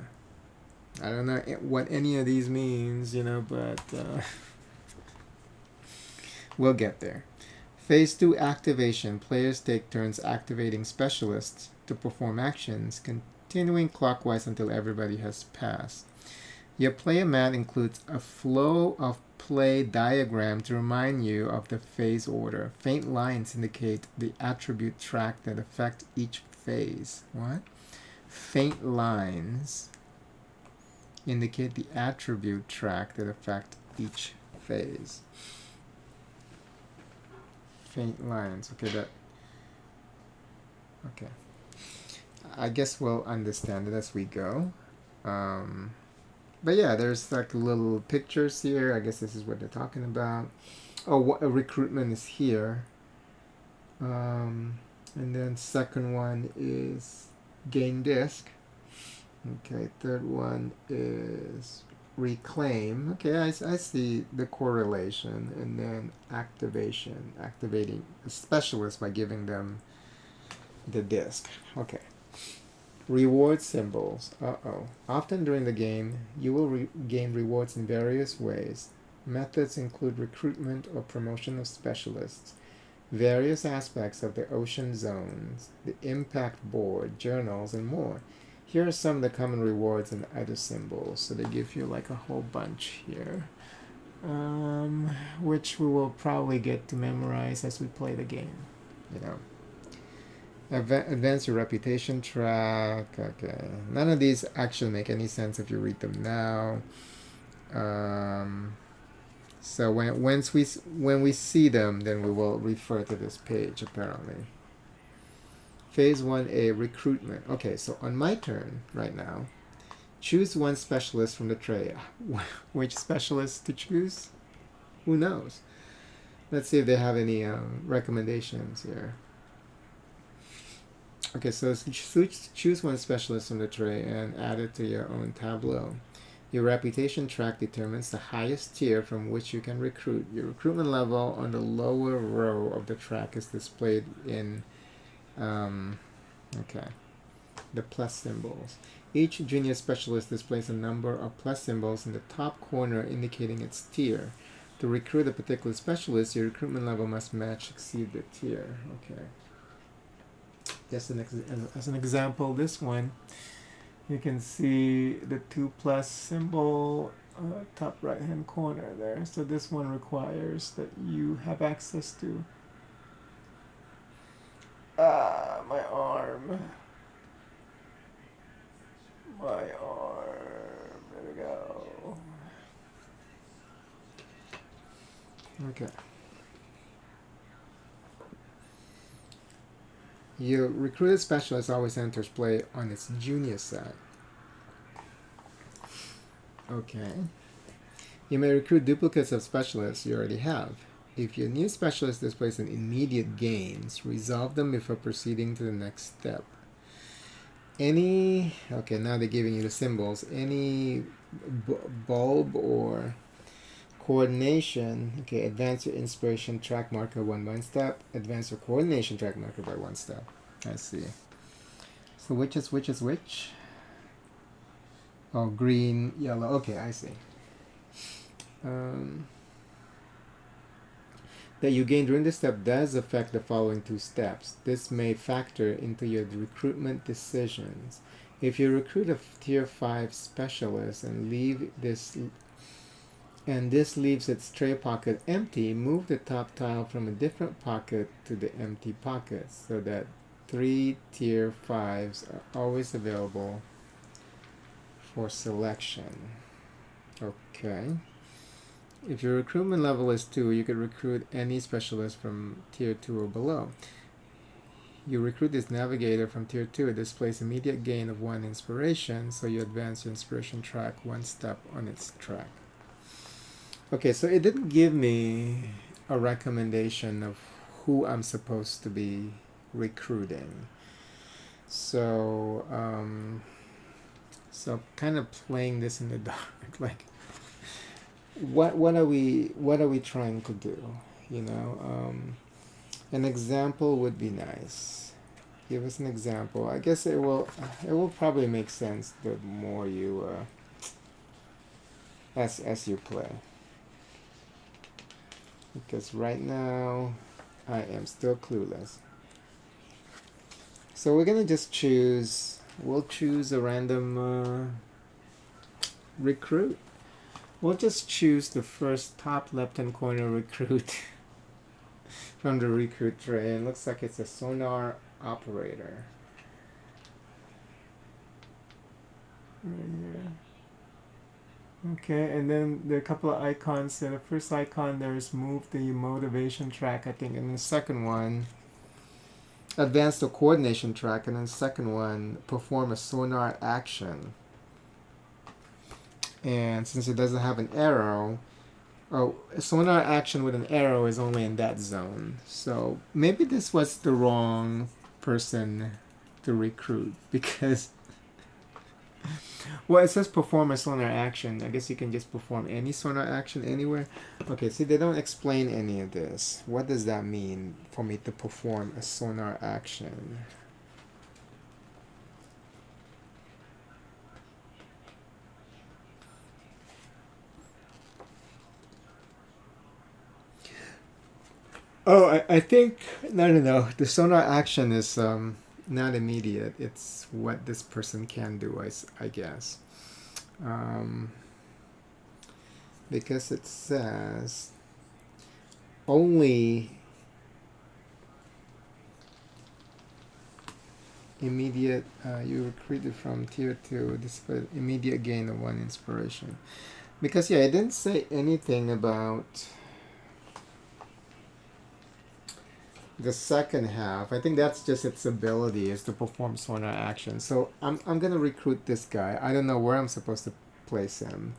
I don't know what any of these means, but we'll get there. Phase 2 activation. Players take turns activating specialists to perform actions, continuing clockwise until everybody has passed. Your player mat includes a flow of play diagram to remind you of the phase order. Faint lines indicate the attribute track that affect each phase. What? Faint lines indicate the attribute track that affect each phase. Faint lines. Okay, okay. I guess we'll understand it as we go. But yeah, there's like little pictures here. I guess this is what they're talking about. Oh, a recruitment is here. And then second one is gain disc. Okay, third one is reclaim. Okay, I see the correlation. And then activation, activating a specialist by giving them the disc. Okay. Reward symbols. Often during the game, you will gain rewards in various ways. Methods include recruitment or promotion of specialists, various aspects of the ocean zones, the impact board, journals, and more. Here are some of the common rewards and other symbols. So they give you like a whole bunch here, which we will probably get to memorize as we play the game. Advance your reputation track. Okay, none of these actually make any sense if you read them now. So when we see them, then we will refer to this page apparently. Phase 1A, recruitment. Okay, so on my turn right now, choose 1 specialist from the tray. Which specialist to choose? Who knows? Let's see if they have any recommendations here. Okay, so choose 1 specialist from the tray and add it to your own tableau. Your reputation track determines the highest tier from which you can recruit. Your recruitment level on the lower row of the track is displayed in the plus symbols. Each junior specialist displays a number of plus symbols in the top corner indicating its tier. To recruit a particular specialist, your recruitment level must exceed the tier. Okay. Just as an example, this one, you can see the 2+ symbol top right hand corner there. So this one requires that you have access to my arm. There we go. Okay. Your recruited specialist always enters play on its junior side. Okay. You may recruit duplicates of specialists you already have. If your new specialist displays an immediate gains, resolve them before proceeding to the next step. Okay, now they're giving you the symbols. Any bulb or coordination. Okay, advance your inspiration track marker by one step. Advance your coordination track marker by one step. I see. So which is which? Oh, green, yellow. Okay, I see. That you gain during this step does affect the following two steps. This may factor into your recruitment decisions. If you recruit a tier 5 specialist and this leaves its tray pocket empty, move the top tile from a different pocket to the empty pocket so that 3 tier 5s are always available for selection. Okay. If your recruitment level is 2, you could recruit any specialist from tier 2 or below. You recruit this navigator from tier 2. It displays immediate gain of 1 inspiration, so you advance your inspiration track 1 step on its track. Okay, so it didn't give me a recommendation of who I'm supposed to be recruiting. So, kind of playing this in the dark, like, what are we trying to do? An example would be nice. Give us an example. I guess it will probably make sense the more you as you play, because right now I am still clueless. So we're gonna just we'll choose a random recruit. We'll just choose the first top left-hand corner recruit from the recruit tray. And looks like it's a sonar operator. Right here. Okay, and then there are a couple of icons. So the first icon there is move the motivation track, I think. And the second one, advance the coordination track. And then the second one, perform a sonar action. And since it doesn't have an arrow, a sonar action with an arrow is only in that zone. So maybe this was the wrong person to recruit, because well, it says perform a sonar action. I guess you can just perform any sonar action anywhere. Okay, see, they don't explain any of this. What does that mean for me to perform a sonar action? Oh, I think no. The sonar action is not immediate. It's what this person can do, I guess. Because it says only immediate. You recruited from tier 2. Display immediate gain of 1 inspiration. Because yeah, it didn't say anything about the second half. I think that's just its ability is to perform sonar action. So I'm gonna recruit this guy. I don't know where I'm supposed to place him.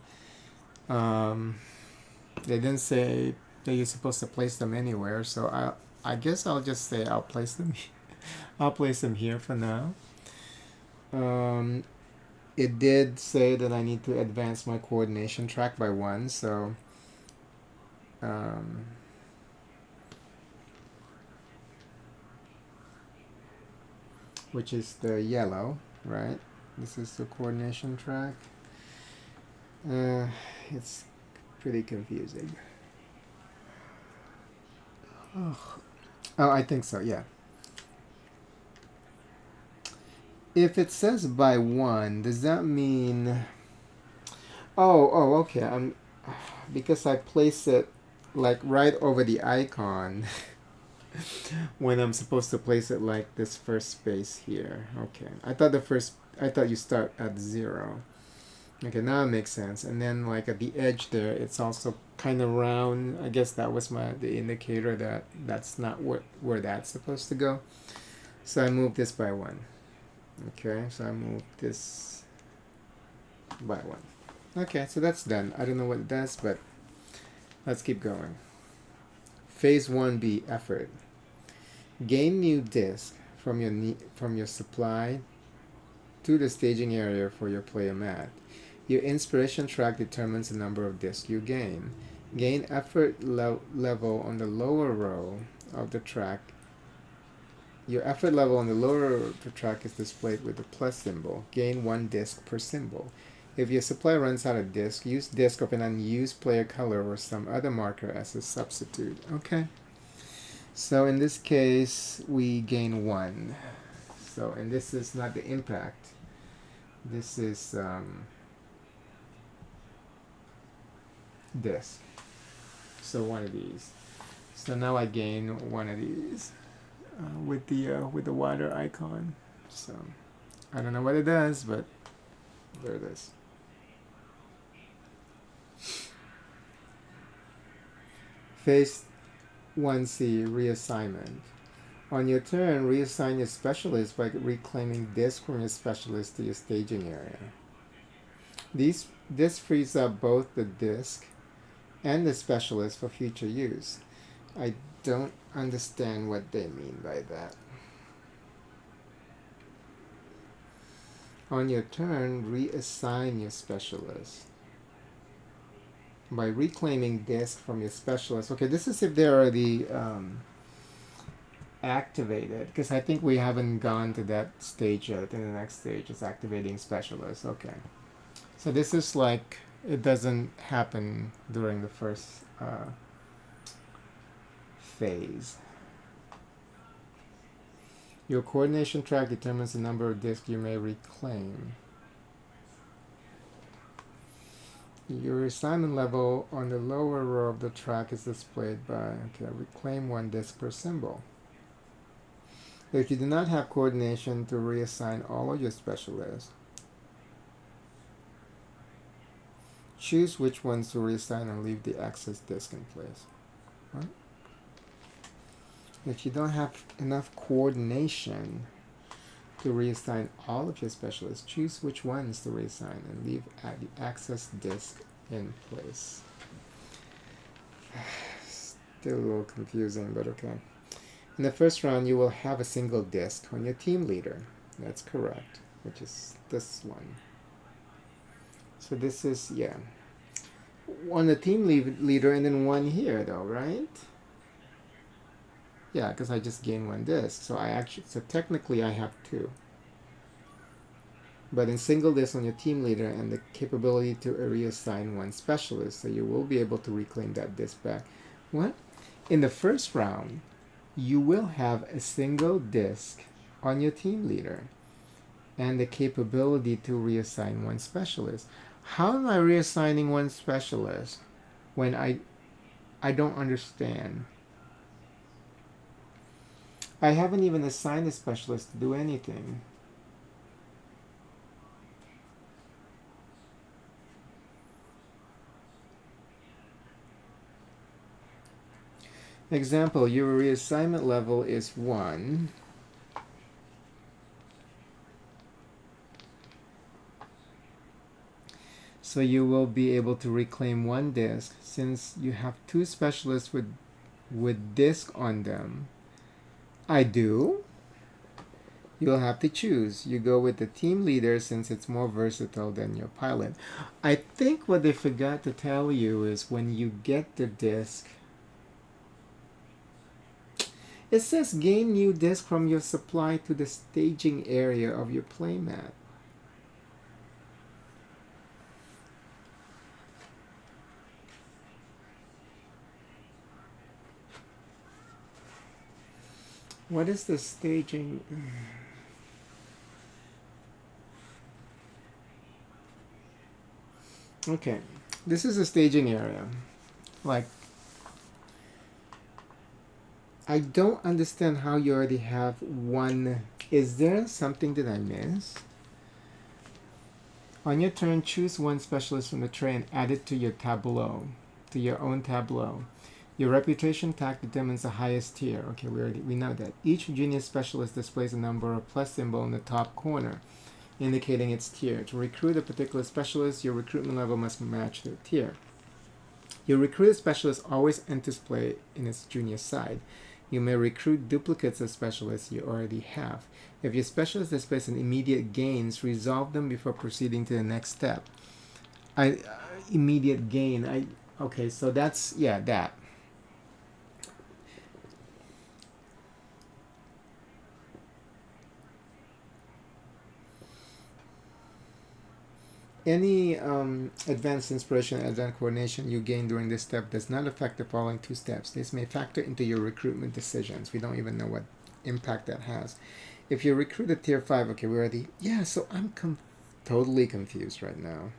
They didn't say that you're supposed to place them anywhere, so I guess I'll just say I'll place them. I'll place them here for now. It did say that I need to advance my coordination track by 1, so which is the yellow, right? This is the coordination track. It's pretty confusing. Oh, I think so, yeah. If it says by 1, does that mean... Oh, okay. Because I place it like right over the icon when I'm supposed to place it like this first space here. Okay. I thought you start at 0. Okay, now it makes sense. And then like at the edge there, it's also kind of round. I guess that was the indicator that that's not where that's supposed to go. So I moved this by 1. Okay, so I moved this by 1. Okay, so that's done. I don't know what it does, but let's keep going. Phase 1B, effort. Gain new disc from your supply to the staging area for your player mat. Your inspiration track determines the number of discs you gain. Gain effort level on the lower row of the track. Your effort level on the lower row of the track is displayed with the plus symbol. Gain 1 disc per symbol. If your supply runs out of disc, use disc of an unused player color or some other marker as a substitute. Okay. So in this case, we gain 1. So, and this is not the impact. This is disc. So 1 of these. So now I gain 1 of these with the water icon. So I don't know what it does, but there it is. Phase 1C, reassignment. On your turn, reassign your specialist by reclaiming disc from your specialist to your staging area. This frees up both the disc and the specialist for future use. I don't understand what they mean by that. On your turn, reassign your specialist by reclaiming disc from your specialist. Okay, this is if they're already activated, because I think we haven't gone to that stage yet. In the next stage is activating specialist. Okay, so this is like, it doesn't happen during the first phase. Your coordination track determines the number of discs you may reclaim. Your assignment level on the lower row of the track is displayed by, okay, reclaim 1 disc per symbol. If you do not have coordination to reassign all of your specialists, choose which ones to reassign and leave the access disk in place. Right? If you don't have enough coordination to reassign all of your specialists, choose which ones to reassign and leave the access disk in place. Still a little confusing, but okay. In the first round, you will have a single disk on your team leader. That's correct, which is this one. So this is, yeah, on the team leader and then 1 here though, right? Yeah, because I just gained 1 disk. So so technically I have 2. But in single disk on your team leader and the capability to reassign 1 specialist, so you will be able to reclaim that disk back. What? In the first round, you will have a single disk on your team leader and the capability to reassign 1 specialist. How am I reassigning 1 specialist when I don't understand? I haven't even assigned a specialist to do anything. Example, your reassignment level is 1. So you will be able to reclaim 1 disk. Since you have 2 specialists with disk on them, I do. You'll have to choose. You go with the team leader since it's more versatile than your pilot. I think what they forgot to tell you is when you get the disk, it says gain new disk from your supply to the staging area of your playmat. What is the staging? Okay, this is a staging area. Like, I don't understand how you already have 1. Is there something that I missed? On your turn, choose 1 specialist from the tray and add it to your tableau, to your own tableau. Your reputation tag determines the highest tier. Okay, we know that. Each junior specialist displays a number or plus symbol in the top corner, indicating its tier. To recruit a particular specialist, your recruitment level must match their tier. Your recruited specialist always enters play in its junior side. You may recruit duplicates of specialists you already have. If your specialist displays an immediate gains, resolve them before proceeding to the next step. I immediate gain. Okay, so that's, yeah, that. Any advanced inspiration and advanced coordination you gain during this step does not affect the following two steps. This may factor into your recruitment decisions. We don't even know what impact that has. If you recruit a tier 5, okay, we're already, yeah, so I'm totally confused right now.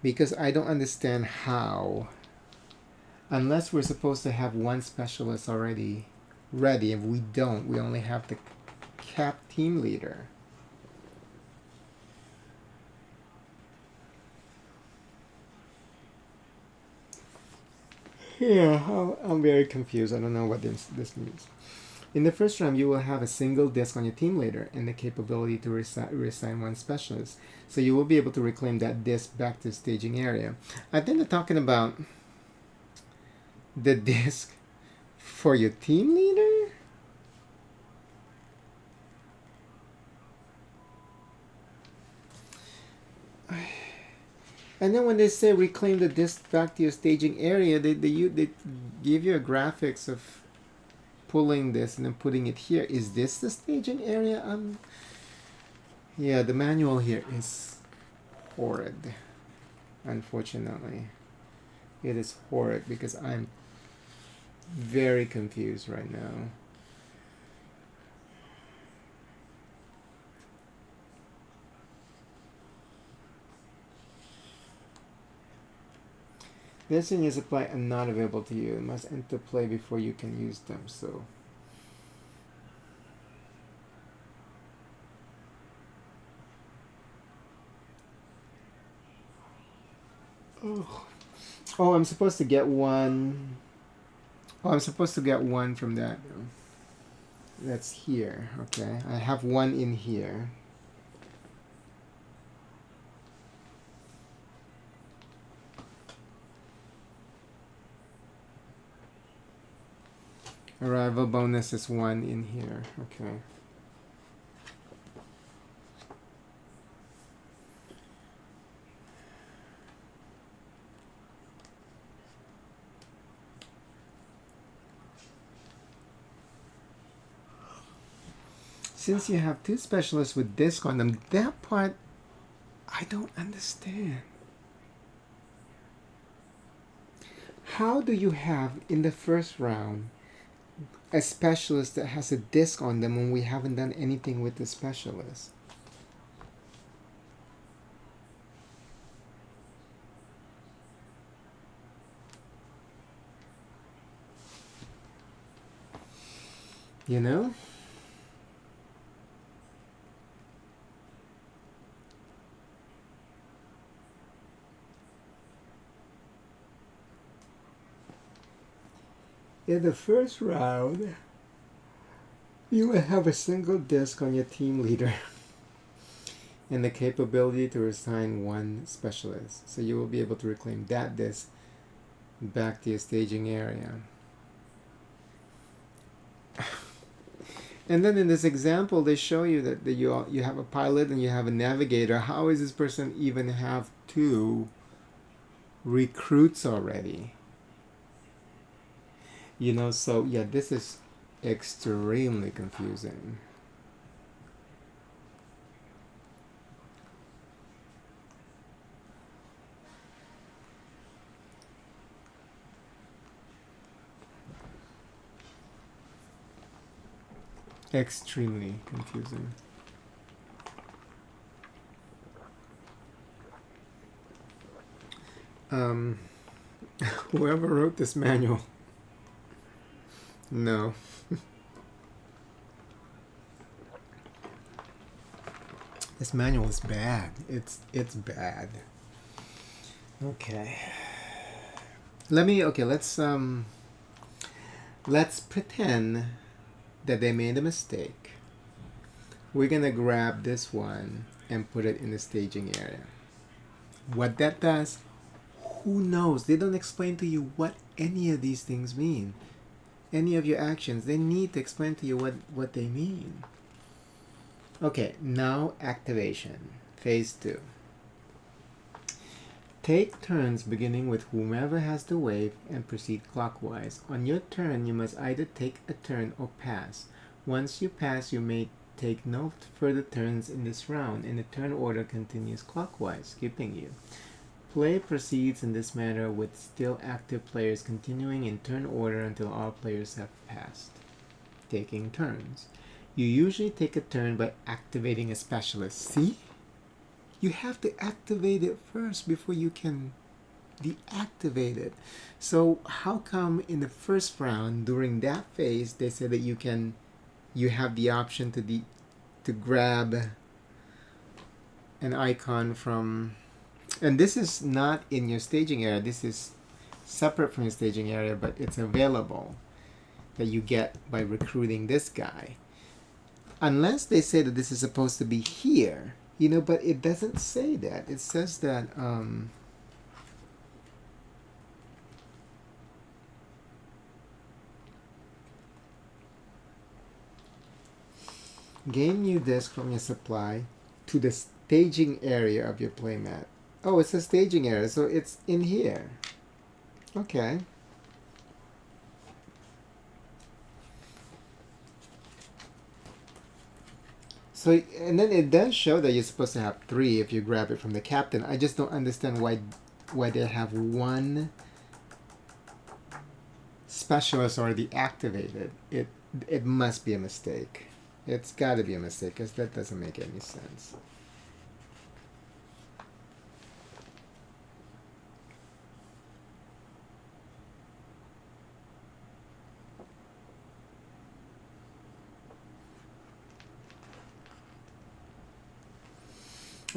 Because I don't understand how, unless we're supposed to have one specialist already ready, if we don't, we only have the cap team leader. Yeah, I'm very confused. I don't know what this means. In the first round, you will have a single disc on your team leader and the capability to reassign one specialist. So you will be able to reclaim that disc back to the staging area. I think they're talking about the disc for your team leader? And then when they say reclaim the disc back to your staging area, they give you a graphics of pulling this and then putting it here. Is this the staging area? Yeah, the manual here is horrid. Unfortunately, it is horrid because I'm very confused right now. This thing is applied and not available to you. It must enter play before you can use them. So. Oh, I'm supposed to get one. Oh, I'm supposed to get one from that. That's here. Okay. I have one in here. Arrival bonus is one in here. Okay. Since you have two specialists with disc on them, that part I don't understand. How do you have in the first round a specialist that has a disc on them when we haven't done anything with the specialist? You know? In the first round, you will have a single disc on your team leader and the capability to assign one specialist. So you will be able to reclaim that disc back to your staging area. And then in this example, they show you that you have a pilot and you have a navigator. How is this person even have two recruits already? You know, so yeah, this is extremely confusing. Extremely confusing. Whoever wrote this manual, no. This manual is bad. It's bad. Okay. Let's pretend that they made a mistake. We're gonna grab this one and put it in the staging area. What that does, who knows? They don't explain to you what any of these things mean. Any of your actions, they need to explain to you what they mean. Okay, now activation. Phase 2. Take turns beginning with whomever has the wave and proceed clockwise. On your turn, you must either take a turn or pass. Once you pass, you may take no further turns in this round, and the turn order continues clockwise, skipping you. Play proceeds in this manner with still active players continuing in turn order until all players have passed. Taking turns. You usually take a turn by activating a specialist. See? You have to activate it first before you can deactivate it. So how come in the first round during that phase they said that you have the option to grab an icon from, and this is not in your staging area, this is separate from your staging area, but it's available that you get by recruiting this guy. Unless they say that this is supposed to be here, you know, but it doesn't say that. It says that gain new disc from your supply to the staging area of your playmat. Oh, it's a staging area, so it's in here. Okay. So, and then it does show that you're supposed to have 3 if you grab it from the captain. I just don't understand why they have 1 specialist already activated. It must be a mistake. It's got to be a mistake because that doesn't make any sense.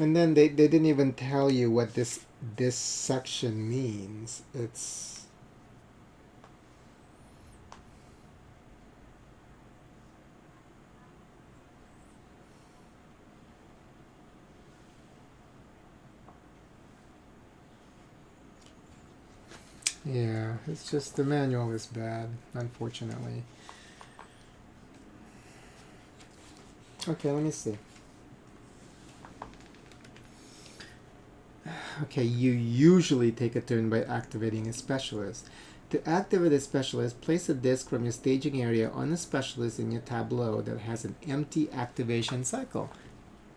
And then they didn't even tell you what this section means. It's yeah, it's just the manual is bad, unfortunately. Okay, let me see. Okay, you usually take a turn by activating a specialist. To activate a specialist, place a disc from your staging area on a specialist in your tableau that has an empty activation cycle.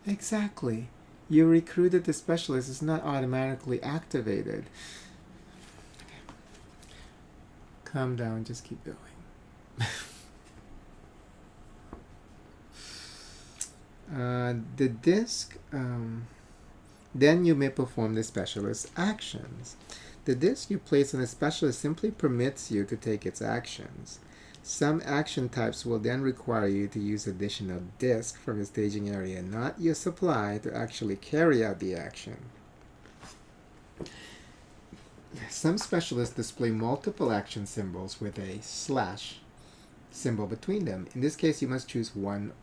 Exactly. You recruited the specialist, it's not automatically activated. Calm down, just keep going. The disc, then you may perform the specialist actions. The disc you place on a specialist simply permits you to take its actions. Some action types will then require you to use additional disc from your staging area, not your supply, to actually carry out the action. Some specialists display multiple action symbols with a slash symbol between them. In this case, you must choose one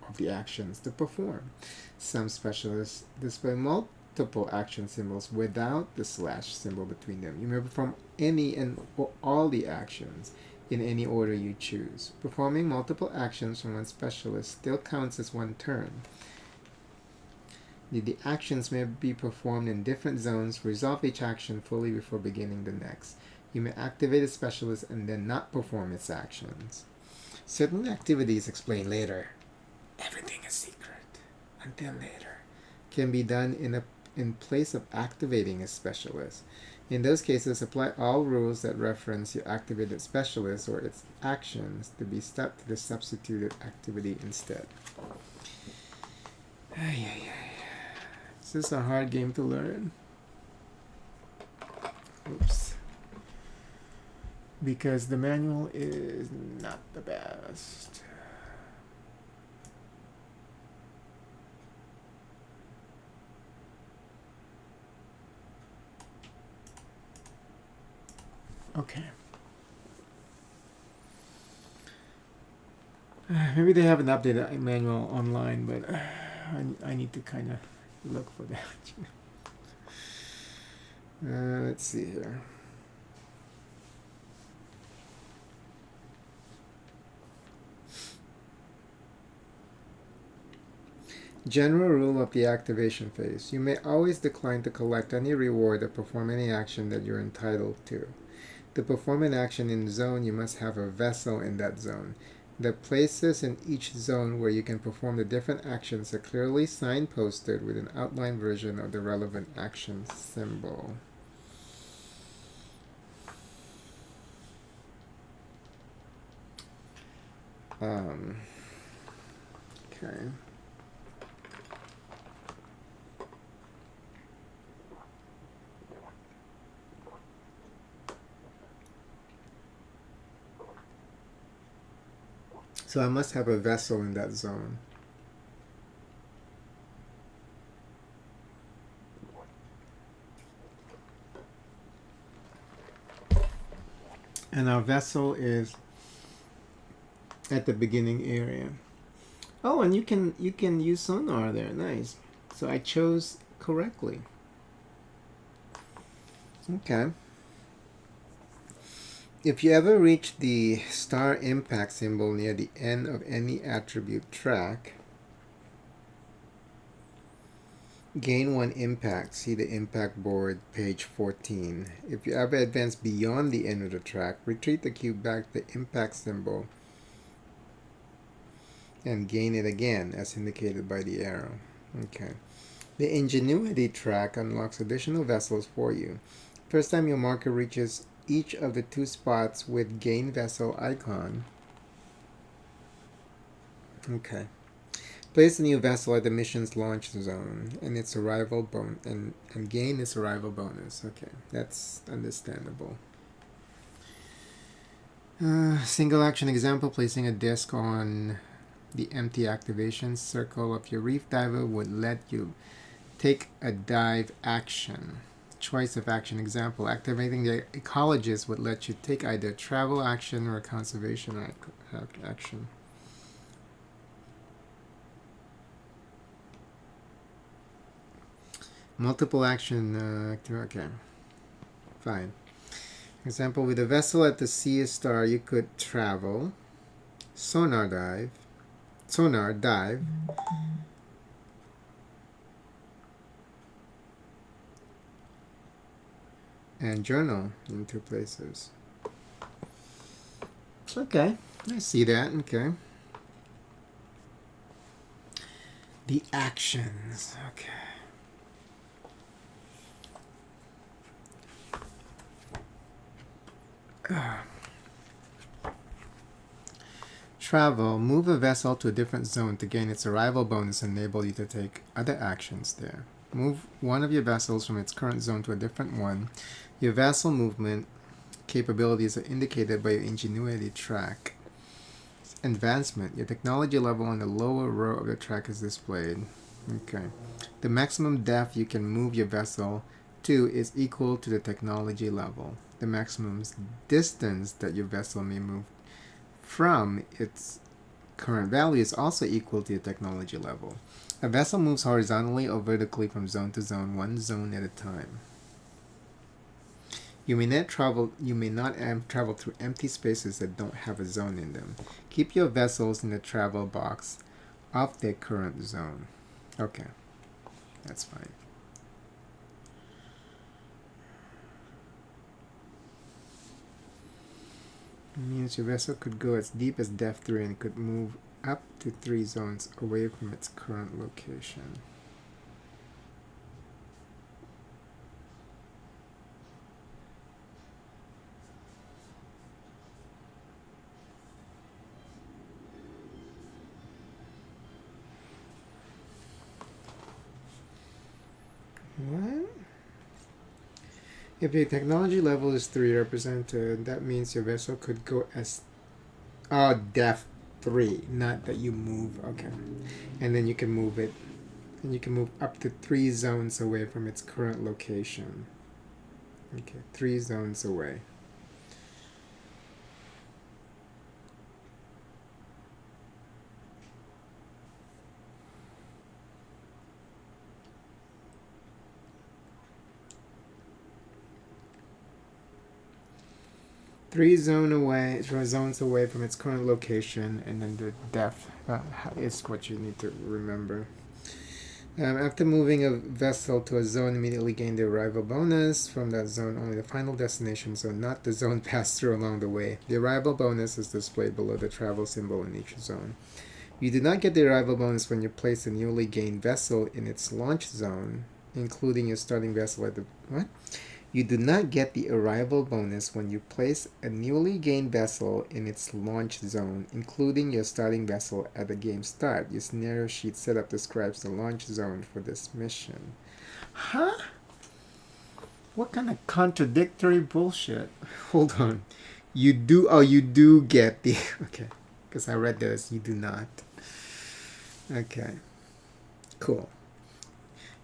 of the actions to perform. Some specialists display multiple action symbols without the slash symbol between them. You may perform any and all the actions in any order you choose. Performing multiple actions from one specialist still counts as one turn. The actions may be performed in different zones. Resolve each action fully before beginning the next. You may activate a specialist and then not perform its actions. Certain activities explained later. Everything is secret until later. Can be done in place of activating a specialist. In those cases, apply all rules that reference your activated specialist or its actions to be stuck to the substituted activity instead. Is this a hard game to learn? Oops. Because the manual is not the best. Okay. Maybe they haven't updated the manual online, but I need to kind of look for that. Let's see here. General rule of the activation phase. You may always decline to collect any reward or perform any action that you're entitled to. To perform an action in zone, you must have a vessel in that zone. The places in each zone where you can perform the different actions are clearly signposted with an outline version of the relevant action symbol. Okay. So I must have a vessel in that zone. And our vessel is at the beginning area. Oh, and you can use sonar there. Nice. So I chose correctly. Okay. If you ever reach the star impact symbol near the end of any attribute track, gain 1 impact. See the impact board, page 14. If you ever advance beyond the end of the track, retreat the cube back to the impact symbol and gain it again, as indicated by the arrow. Okay. The Ingenuity track unlocks additional vessels for you. First time your marker reaches each of the 2 spots with gain vessel icon. Okay. Place a new vessel at the mission's launch zone and its arrival and gain its arrival bonus. Okay, that's understandable. Single action example, placing a disc on the empty activation circle of your reef diver would let you take a dive action. Choice of action example, activating the ecologist would let you take either travel action or conservation action. Multiple action, okay, fine. Example, with a vessel at the sea star, you could travel, sonar dive, and journal in 2 places. Okay, I see that. Okay. The actions. Okay. Travel. Move a vessel to a different zone to gain its arrival bonus and enable you to take other actions there. Move one of your vessels from its current zone to a different one. Your vessel movement capabilities are indicated by your Ingenuity track. Advancement. Your technology level on the lower row of the track is displayed. Okay. The maximum depth you can move your vessel to is equal to the technology level. The maximum distance that your vessel may move from its current value is also equal to the technology level. A vessel moves horizontally or vertically from zone to zone, 1 zone at a time. You may not travel through empty spaces that don't have a zone in them. Keep your vessels in the travel box of their current zone. Okay, that's fine. It means your vessel could go as deep as depth 3 and could move up to 3 zones away from its current location. What? If the technology level is 3 represented, that means your vessel could go as depth 3, not that you move. Okay. And then you can move it, and you can move up to 3 zones away from its current location. Okay, 3 zones away. Zones away from its current location, and then the depth is what you need to remember. After moving a vessel to a zone, immediately gain the arrival bonus from that zone. Only the final destination zone, not the zone passed through along the way. The arrival bonus is displayed below the travel symbol in each zone. You do not get the arrival bonus when you place a newly gained vessel in its launch zone, including your starting vessel at the... What? You do not get the arrival bonus when you place a newly gained vessel in its launch zone, including your starting vessel at the game start. Your scenario sheet setup describes the launch zone for this mission. Huh? What kind of contradictory bullshit? Hold on. You do get the... Okay. Because I read this. You do not. Okay. Cool.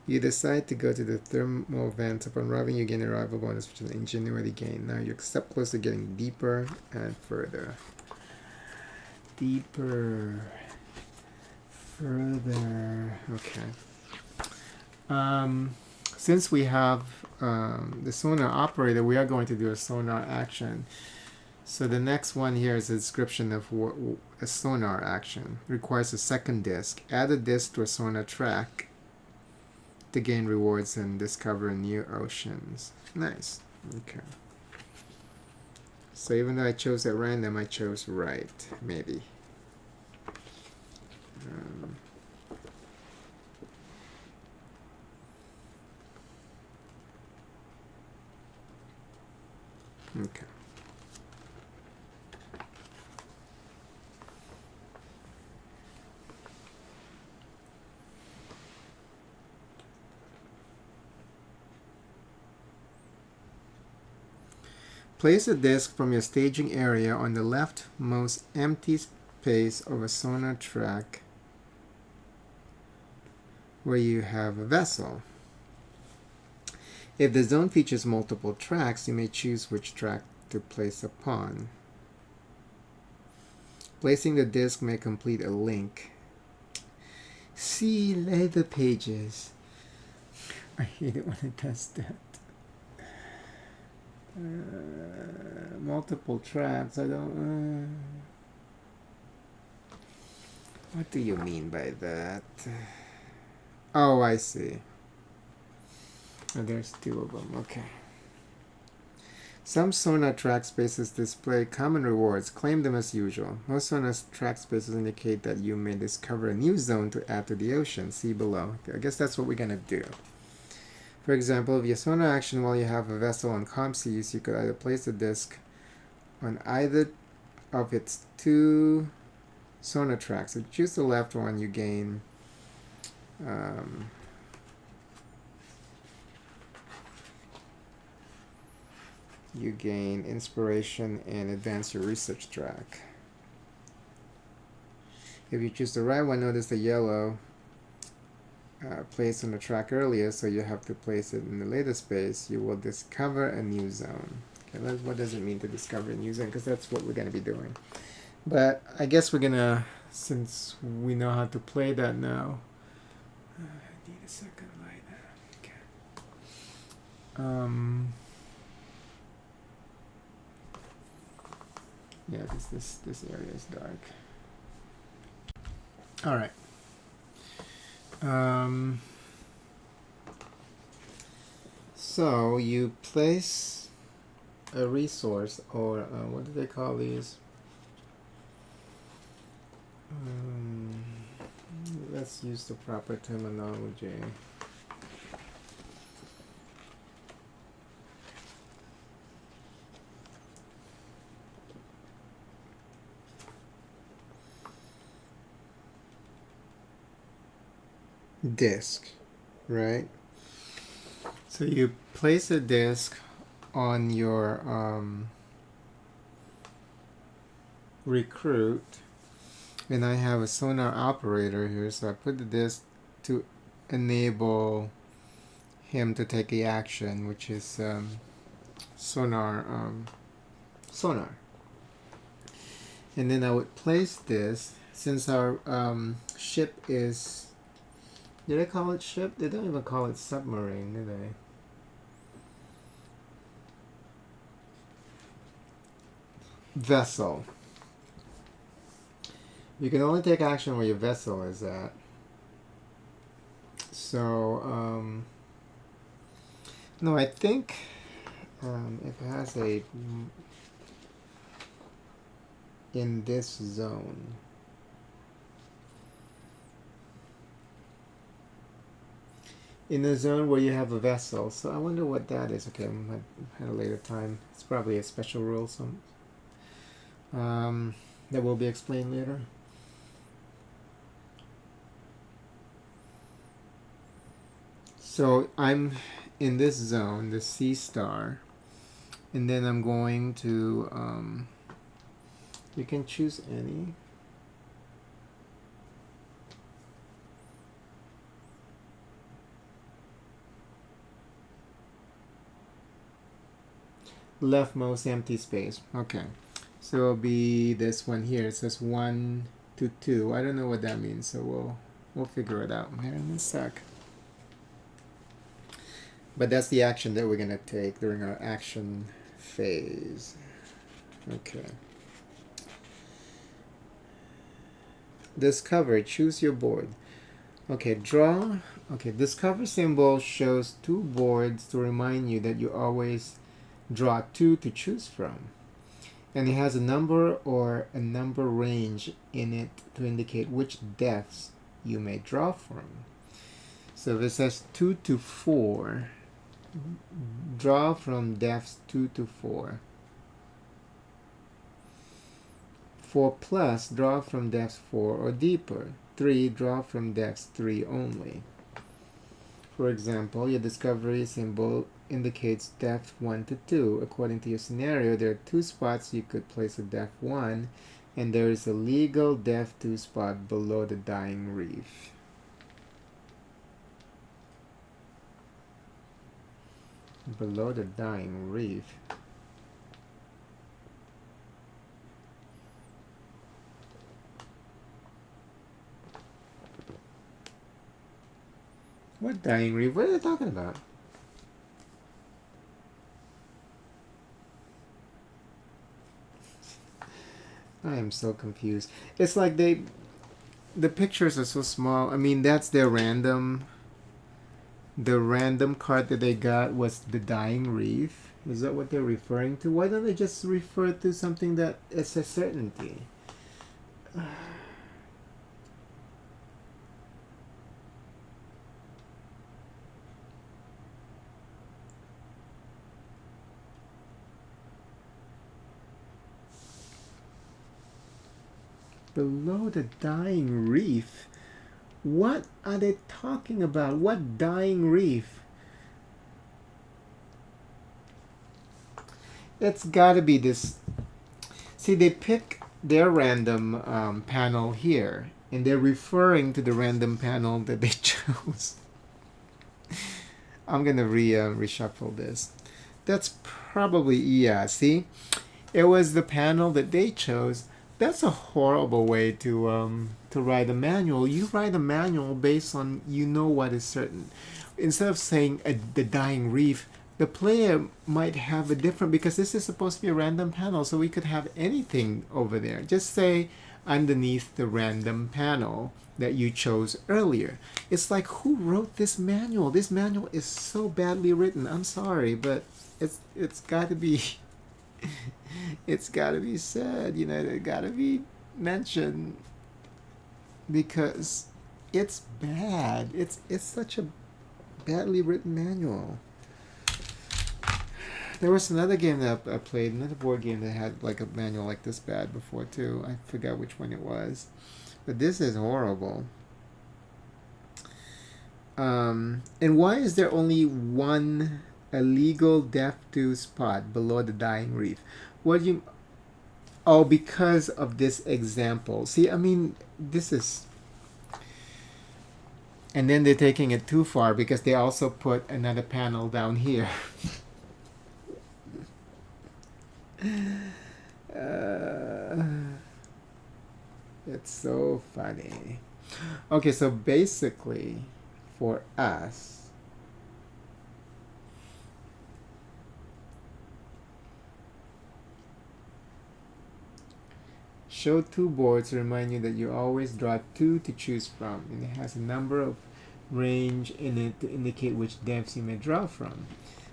You decide to go to the thermal vent. Upon arriving, you gain an arrival bonus, which is an ingenuity gain. Now you step closer, getting deeper and further. Deeper. Further. Okay. Since we have the sonar operator, we are going to do a sonar action. So the next one here is a description of a sonar action. Requires a second disc. Add a disc to a sonar track to gain rewards and discover new oceans. Nice. Okay. So even though I chose at random, I chose right. Maybe. Okay. Place a disc from your staging area on the leftmost empty space of a sonar track where you have a vessel. If the zone features multiple tracks, you may choose which track to place upon. Placing the disc may complete a link. See later pages. I hate it when it does that. Multiple tracks. I don't. What do you mean by that? Oh, I see. Oh, there's two of them. Okay. Some sonar track spaces display common rewards. Claim them as usual. Most sonar track spaces indicate that you may discover a new zone to add to the ocean. See below. Okay, I guess that's what we're gonna do. For example, if you sonar action while you have a vessel on calm seas, you could either place a disc on either of its two sonar tracks. If you choose the left one, you gain inspiration and advance your research track. If you choose the right one, notice the yellow placed on the track earlier, so you have to place it in the later space. You will discover a new zone. Okay, what does it mean to discover a new zone? Because that's what we're going to be doing. But I guess we're going to, since we know how to play that now. I need a second light. Okay. Yeah, this area is dark. All right. So you place a resource, or what do they call these? Let's use the proper terminology. Disc, right? So you place a disc on your recruit, and I have a sonar operator here, so I put the disc to enable him to take the action, which is sonar. And then I would place this, since our ship is... Did I call it ship? They don't even call it submarine, do they? Vessel. You can only take action where your vessel is at. So, no, I think it has a in this zone. In a zone where you have a vessel. So I wonder what that is. Okay, I'm at a later time. It's probably a special rule that will be explained later. So I'm in this zone, the C star, and then I'm going to, you can choose any. Leftmost empty space. Okay. So it'll be this one here. It says 1 to 2. I don't know what that means, so we'll figure it out here in a sec. But that's the action that we're going to take during our action phase. Okay. Discover. Choose your board. Okay, draw. Okay, discover symbol shows 2 boards to remind you that you always draw 2 to choose from. And it has a number or a number range in it to indicate which depths you may draw from. So if it says 2 to 4, draw from depths 2 to 4. 4 plus, draw from depths 4 or deeper. 3, draw from depths 3 only. For example, your discovery symbol indicates depth 1 to 2. According to your scenario, there are 2 spots you could place a depth 1, and there is a legal depth 2 spot below the dying reef. Below the dying reef. What dying reef? What are they talking about? I am so confused. It's like the pictures are so small. I mean, that's their random. The random card that they got was the dying reef. Is that what they're referring to? Why don't they just refer to something that is a certainty? Below the dying reef? What are they talking about? What dying reef? It's gotta be this. See, they pick their random panel here, and they're referring to the random panel that they chose. I'm gonna reshuffle this. That's probably, yeah, see? It was the panel that they chose. That's a horrible way to write a manual. You write a manual based on you know what is certain. Instead of saying the dying reef, the player might have a different, because this is supposed to be a random panel, so we could have anything over there. Just say underneath the random panel that you chose earlier. It's like, who wrote this manual? This manual is so badly written. I'm sorry, but it's got to be it's got to be said, you know, it got to be mentioned, because it's bad. It's such a badly written manual. There was another game that I played, another board game that had like a manual like this bad before too. I forgot which one it was, but this is horrible. And why is there only one illegal depth 2 spot below the dying reef? What do you? Oh, because of this example. See, I mean, this is. And then they're taking it too far because they also put another panel down here. It's so funny. Okay, so basically, for us, show 2 boards to remind you that you always draw 2 to choose from, and it has a number of range in it to indicate which depths you may draw from.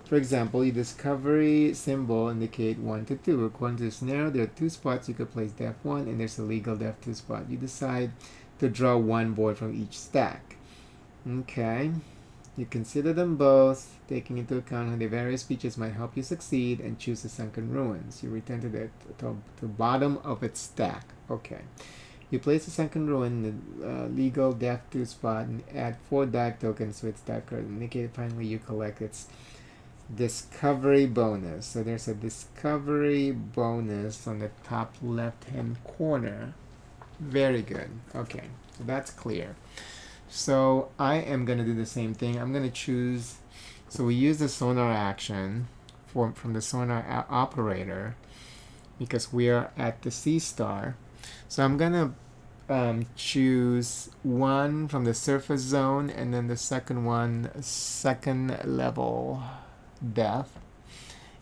For example, your discovery symbol indicate 1 to 2. According to the scenario, there are 2 spots you could place depth 1 and there's a legal depth 2 spot. You decide to draw 1 board from each stack. Okay. You consider them both, taking into account how the various features might help you succeed, and choose the sunken ruins. You return to the bottom of its stack. Okay. You place the sunken ruin in the legal depth 2 spot and add 4 dive tokens to its dive card. Indicate finally you collect its discovery bonus. So there's a discovery bonus on the top left hand corner. Very good. Okay, so that's clear. So I am going to do the same thing. I'm going to choose, so we use the sonar action from the sonar operator because we are at the sea star. So I'm going to choose one from the surface zone and then the second one, second level depth.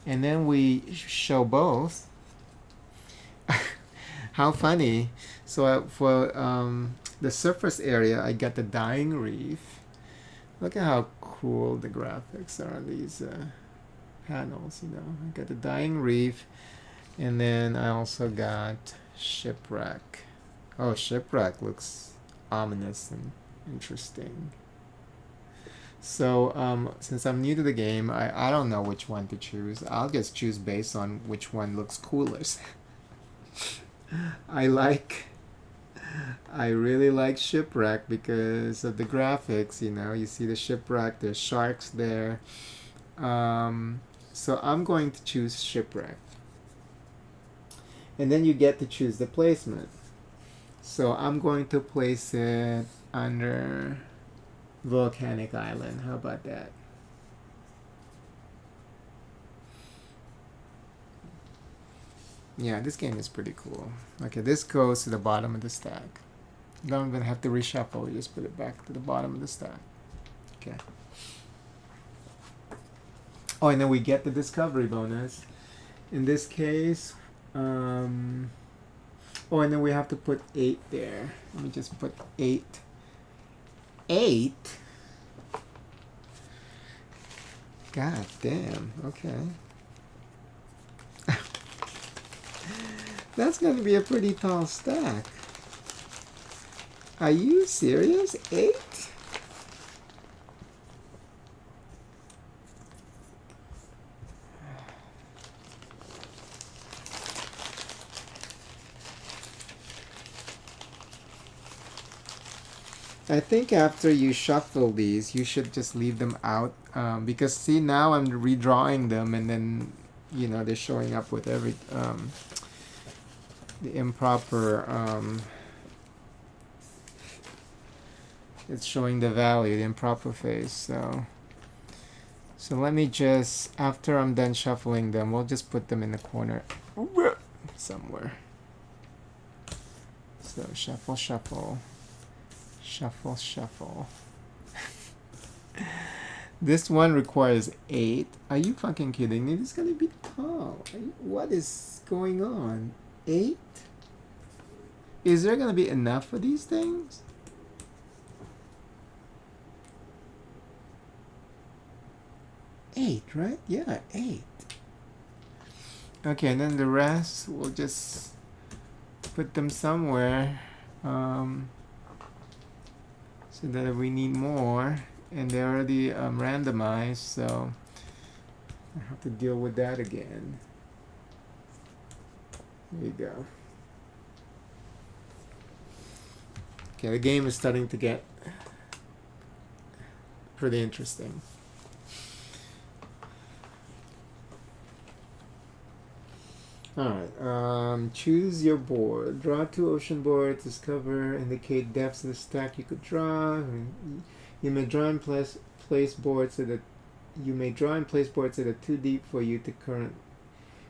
And then we show both. How funny. So for the surface area, I get the dying reef. Look at how cool the graphics are on these panels, you know. I got the dying reef, and then I also got shipwreck. Oh, shipwreck looks ominous and interesting. So since I'm new to the game, I don't know which one to choose. I'll just choose based on which one looks coolest. I really like shipwreck because of the graphics. You know, you see the shipwreck, there's sharks there. So I'm going to choose shipwreck, and then you get to choose the placement. So I'm going to place it under Volcanic Island. How about that? Yeah, this game is pretty cool. Okay, this goes to the bottom of the stack. You don't even have to reshuffle. You just put it back to the bottom of the stack. Okay. Oh, and then we get the discovery bonus. In this case, oh, and then we have to put 8 there. Let me just put 8. 8? God damn. Okay. That's going to be a pretty tall stack. Are you serious? 8? I think after you shuffle these, you should just leave them out. Because see, now I'm redrawing them and then, you know, they're showing up with every... the improper it's showing the value, the improper phase. So let me just, after I'm done shuffling them, we'll just put them in the corner somewhere. So shuffle, shuffle, shuffle, shuffle. This one requires 8. Are you fucking kidding me? This is gonna be tall. What is going on? 8? Is there gonna be enough for these things? 8, right? Yeah, 8. Okay, and then the rest we'll just put them somewhere, so that if we need more, and they're already randomized, so I have to deal with that again. There you go. Okay, the game is starting to get pretty interesting. Alright, choose your board. Draw 2 ocean boards. Discover, indicate depths of the stack you could draw. You may draw and place boards that are too deep for you to current.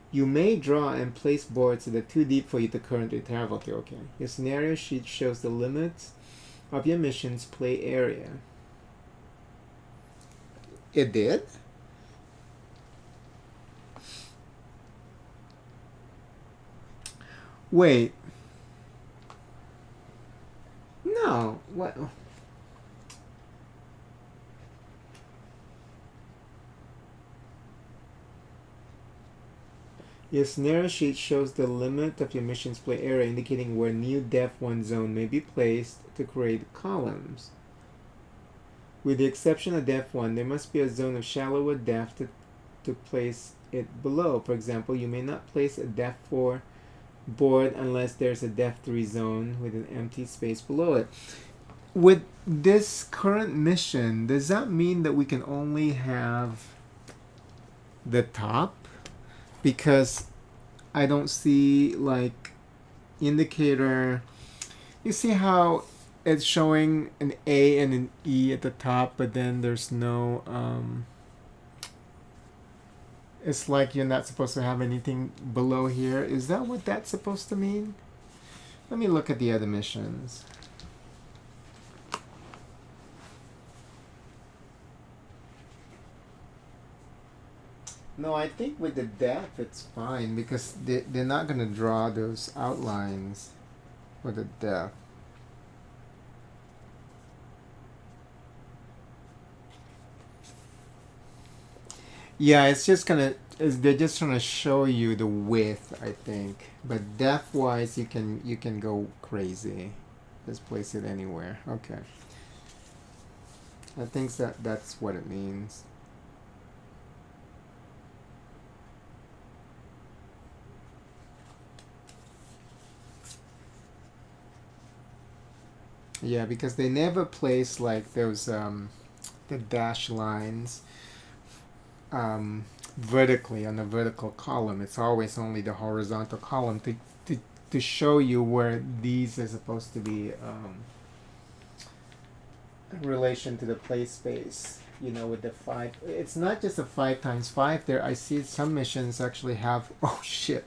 You may draw and place boards that are too deep for you to currently travel to. Okay. Your scenario sheet shows the limits of your mission's play area. It did? Wait. No. What? Your scenario sheet shows the limit of your mission's play area, indicating where new depth 1 zone may be placed to create columns. With the exception of depth 1, there must be a zone of shallower depth to place it below. For example, you may not place a depth 4 board unless there's a depth 3 zone with an empty space below it. With this current mission, does that mean that we can only have the top? Because I don't see like indicator. You see how it's showing an A and an E at the top, but then there's no it's like you're not supposed to have anything below here. Is that what that's supposed to mean? Let me look at the other missions. No, I think with the depth it's fine because they're not going to draw those outlines for the depth. Yeah, it's just gonna. They're just trying to show you the width, I think. But depth wise, you can go crazy. Just place it anywhere. Okay. I think that's what it means. Yeah, because they never place like those the dash lines vertically on the vertical column. It's always only the horizontal column to show you where these are supposed to be in relation to the play space. You know, with the 5, it's not just a 5 times 5 there. I see some missions actually have, oh shit,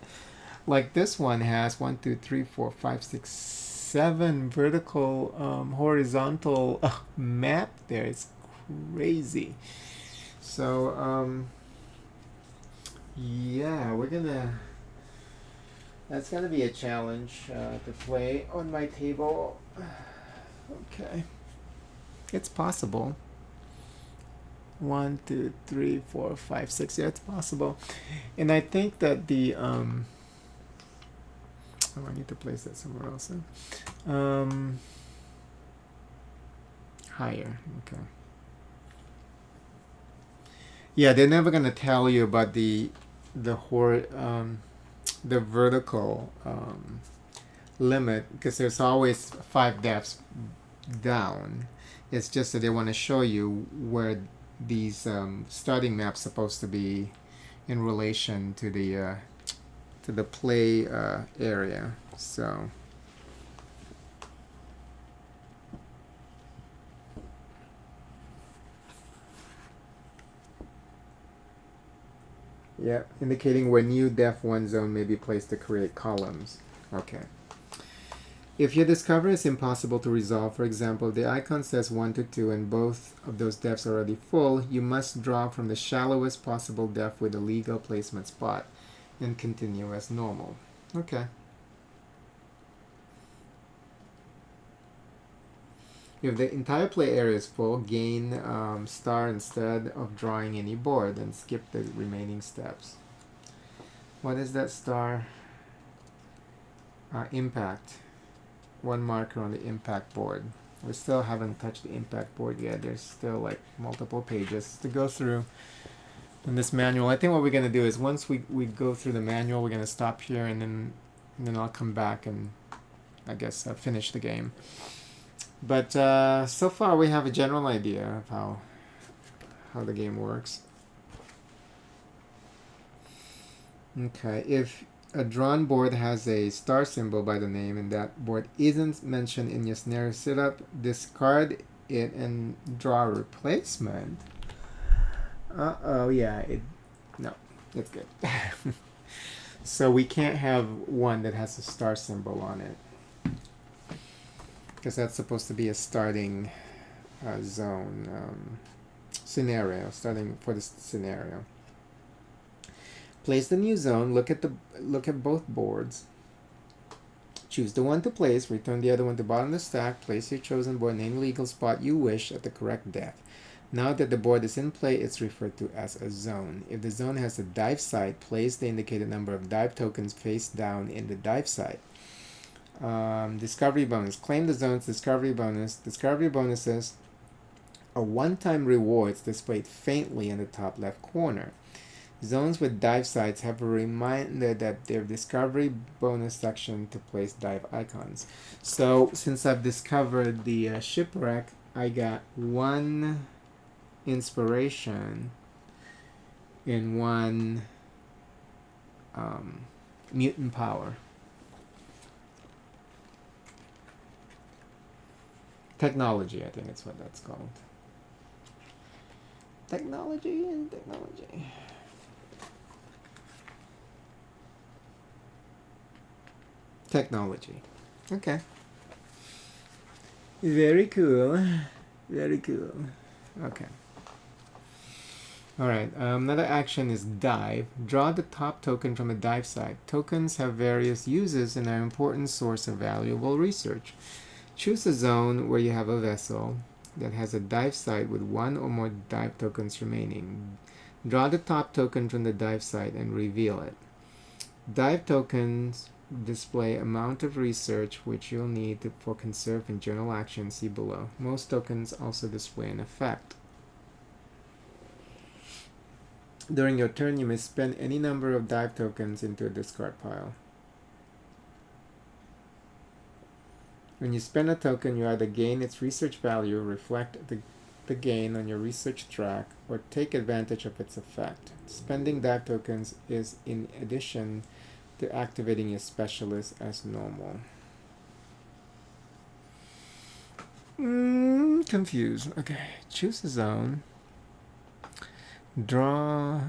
like this one has 1 2 3 4 5 6 7 vertical horizontal map there. It's crazy. So yeah, that's gonna be a challenge to play on my table. Okay, it's possible. 1 2 3 4 5 6, yeah, it's possible. And I think that the oh, I need to place that somewhere else then. Higher. Okay. Yeah, they're never gonna tell you about the vertical limit because there's always 5 depths down. It's just that they want to show you where these starting maps supposed to be in relation to the play area. So yeah, indicating where new depth 1 zone may be placed to create columns. Okay. If your discovery is impossible to resolve, for example, if the icon says 1 to 2 and both of those depths are already full, you must draw from the shallowest possible depth with a legal placement spot and continue as normal. Okay. If the entire play area is full, gain star instead of drawing any board and skip the remaining steps. What is that star? Impact. 1 marker on the impact board. We still haven't touched the impact board yet. There's still like multiple pages to go through in this manual. I think what we're going to do is once we go through the manual, we're going to stop here and then I'll come back and I guess finish the game. But so far we have a general idea of how the game works. Okay, if a drawn board has a star symbol by the name and that board isn't mentioned in your scenario setup, discard it and draw a replacement. Yeah, no, it's good. So we can't have one that has a star symbol on it because that's supposed to be a starting zone scenario, starting for this scenario. Place the new zone, look at both boards. Choose the one to place, return the other one to bottom of the stack, place your chosen board in any legal spot you wish at the correct depth. Now that the board is in play, it's referred to as a zone. If the zone has a dive site, place the indicated number of dive tokens face down in the dive site. Discovery bonus. Claim the zone's discovery bonus. Discovery bonuses are one-time rewards displayed faintly in the top left corner. Zones with dive sites have a reminder that their discovery bonus section to place dive icons. So since I've discovered the shipwreck, I got 1 inspiration and 1 mutant power. Technology, I think it's what that's called. Technology and technology. Technology. Okay. Very cool. Very cool. Okay. Alright, another action is dive. Draw the top token from a dive site. Tokens have various uses and are an important source of valuable research. Choose a zone where you have a vessel that has a dive site with 1 or more dive tokens remaining. Draw the top token from the dive site and reveal it. Dive tokens display amount of research which you'll need for conserve and journal action. See below. Most tokens also display an effect. During your turn, you may spend any number of dive tokens into a discard pile. When you spend a token, you either gain its research value, reflect the gain on your research track, or take advantage of its effect. Spending dive tokens is in addition to activating your specialist as normal. Confused. Okay, choose a zone. Draw.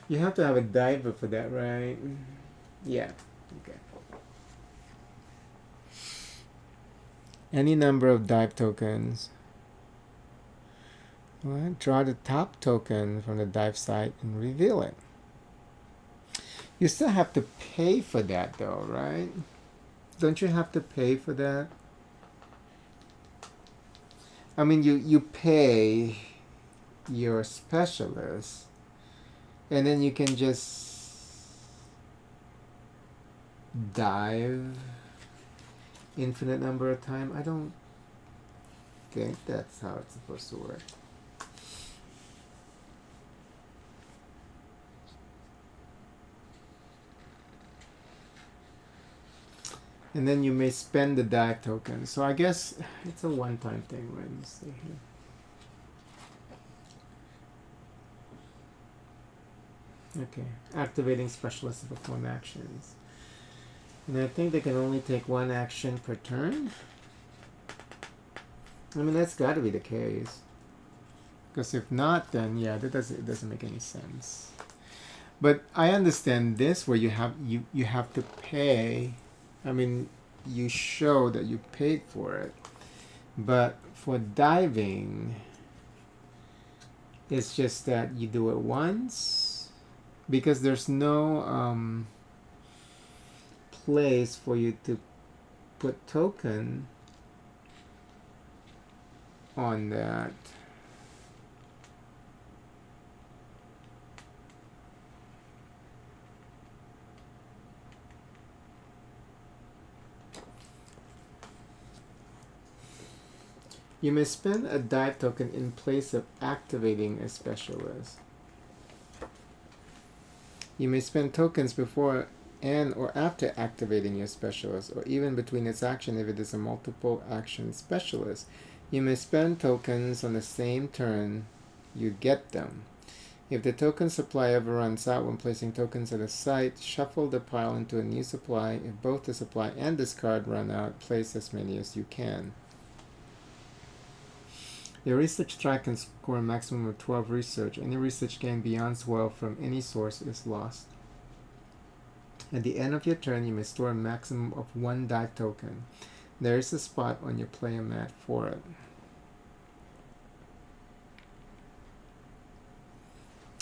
You have to have a diver for that, right? Yeah. Okay. Any number of dive tokens. Well, draw the top token from the dive site and reveal it. You still have to pay for that though, right? Don't you have to pay for that? I mean, you pay your specialist and then you can just dive infinite number of time. I don't think that's how it's supposed to work. And then you may spend the dive token. So I guess it's a one-time thing. Let me see here. Okay, activating specialists to perform actions. And I think they can only take 1 action per turn. I mean, that's got to be the case. Because if not, then yeah, it doesn't make any sense. But I understand this where you have to pay. I mean, you show that you paid for it. But for diving, it's just that you do it once because there's no place for you to put token on that. You may spend a dive token in place of activating a specialist. You may spend tokens before and or after activating your specialist, or even between its action if it is a multiple action specialist. You may spend tokens on the same turn you get them. If the token supply ever runs out when placing tokens at a site, shuffle the pile into a new supply. If both the supply and discard run out, place as many as you can. Your research track can score a maximum of 12 research. Any research gained beyond 12 from any source is lost. At the end of your turn, you may store a maximum of 1 dive token. There is a spot on your player mat for it.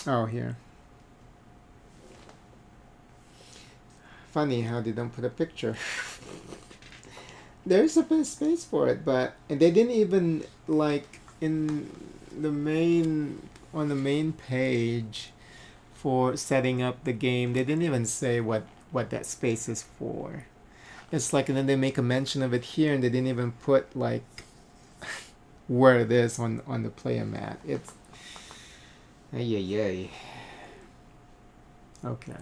Oh, here. Funny how they don't put a picture. There's a space for it, but and they didn't even like in the main on the main page for setting up the game. They didn't even say what that space is for. It's like, and then they make a mention of it here, and they didn't even put like where it is on the player mat. It's ay ay ay. Okay.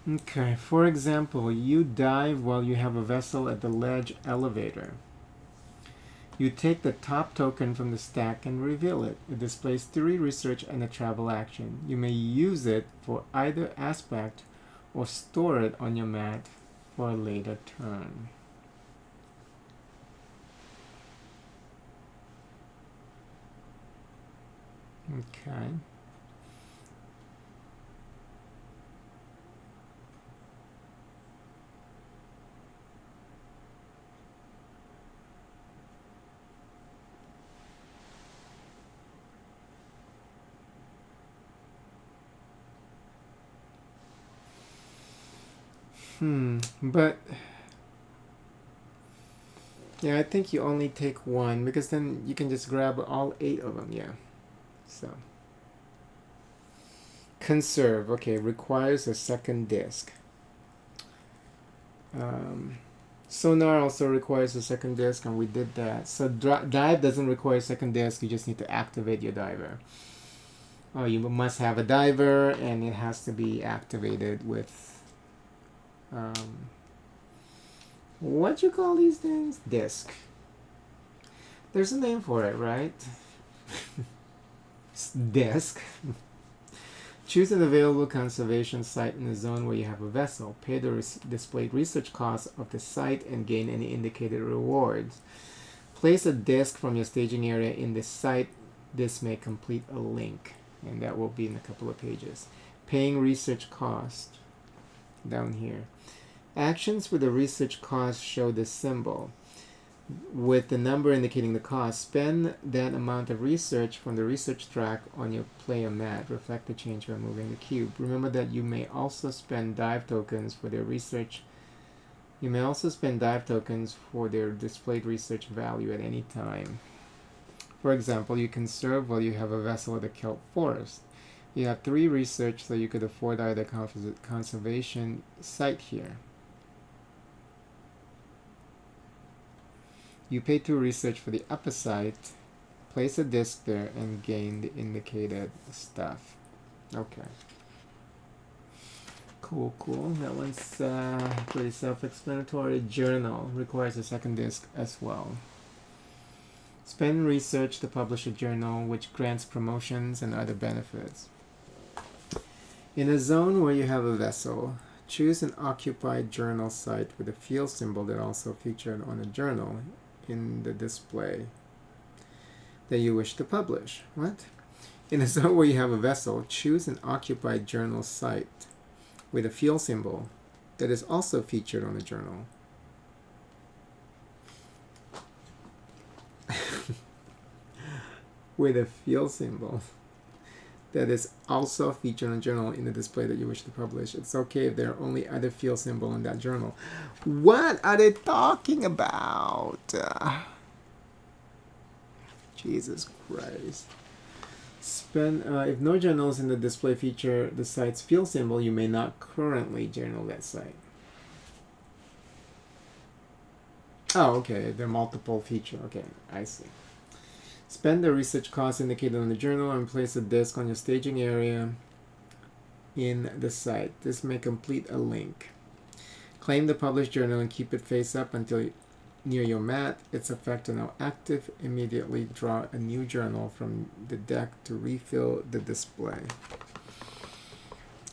Okay, for example, you dive while you have a vessel at the ledge elevator. You take the top token from the stack and reveal it. It displays 3 research and a travel action. You may use it for either aspect or store it on your mat for a later turn. Okay. But yeah, I think you only take one because then you can just grab all 8 of them. Yeah. So conserve. Okay, requires a second disc. Sonar also requires a second disc, and we did that. So dive doesn't require a second disc. You just need to activate your diver. Oh, you must have a diver, and it has to be activated with what you call these things? Disc. There's a name for it, right? Disc. Choose an available conservation site in the zone where you have a vessel. Pay the displayed research costs of the site and gain any indicated rewards. Place a disc from your staging area in the site. This may complete a link, and that will be in a couple of pages. Paying research cost down here. Actions with the research cost show the symbol with the number indicating the cost. Spend that amount of research from the research track on your player mat. Reflect the change by moving the cube. Remember that you may also spend dive tokens for their research. You may also spend dive tokens for their displayed research value at any time. For example, you can serve while you have a vessel at the kelp forest. You have 3 research, so you could afford either conservation site here. You pay 2 research for the upper site, place a disc there, and gain the indicated stuff. Okay. Cool, cool. That one's pretty self-explanatory. Journal requires a second disc as well. Spend research to publish a journal, which grants promotions and other benefits. In a zone where you have a vessel, choose an occupied journal site with a field symbol that also featured on a journal in the display that you wish to publish. What? In a zone where you have a vessel, choose an occupied journal site with a field symbol that is also featured on the journal. With a field symbol that is also featured on a journal in the display that you wish to publish. It's okay if there are only other field symbol in that journal. What are they talking about? Jesus Christ. If no journals in the display feature the site's field symbol, you may not currently journal that site. Oh, okay. There are multiple features. Okay, I see. Spend the research costs indicated on the journal and place a disc on your staging area in the site. This may complete a link. Claim the published journal and keep it face up until near your mat. Its effects are now active. Immediately draw a new journal from the deck to refill the display.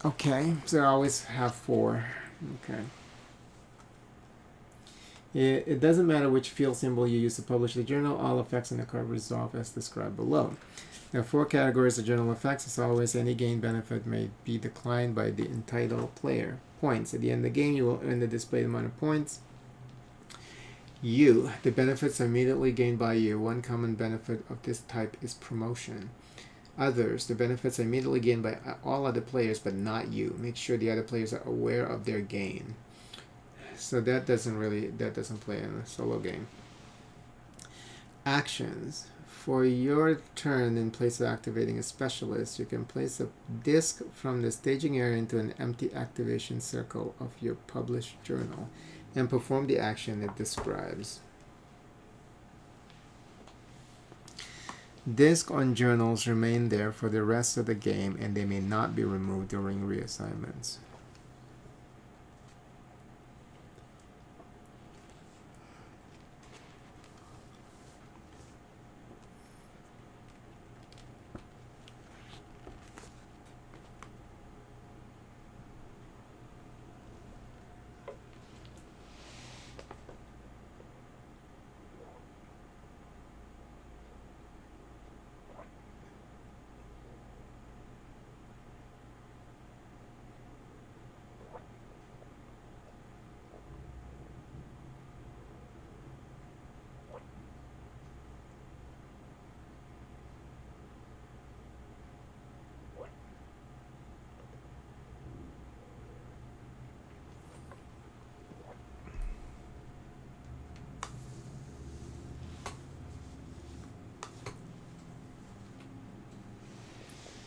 Okay, so I always have 4. Okay. It doesn't matter which field symbol you use to publish the journal. All effects in the card resolve as described below. There are 4 categories of journal effects. As always, any gain benefit may be declined by the entitled player. Points. At the end of the game, you will earn the displayed amount of points. The benefits are immediately gained by you. One common benefit of this type is promotion. Others, the benefits are immediately gained by all other players, but not you. Make sure the other players are aware of their gain. So that doesn't play in a solo game. Actions. For your turn, in place of activating a specialist, you can place a disc from the staging area into an empty activation circle of your published journal and perform the action it describes. Discs on journals remain there for the rest of the game, and they may not be removed during reassignments.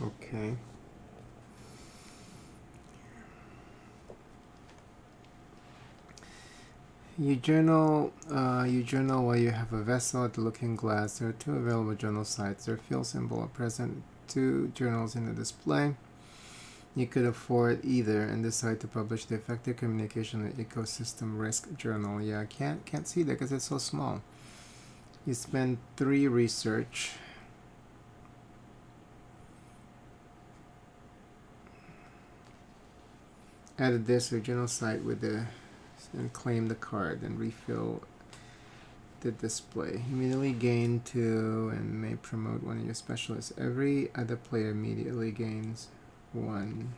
Okay. You journal while you have a vessel at the looking glass. There are 2 available journal sites. Their field symbol are present. 2 journals in the display. You could afford either and decide to publish the Effective Communication and Ecosystem Risk Journal. Yeah, I can't see that because it's so small. You spend 3 research. Add this to your journal site with and claim the card and refill the display. Immediately gain 2 and may promote one of your specialists. Every other player immediately gains 1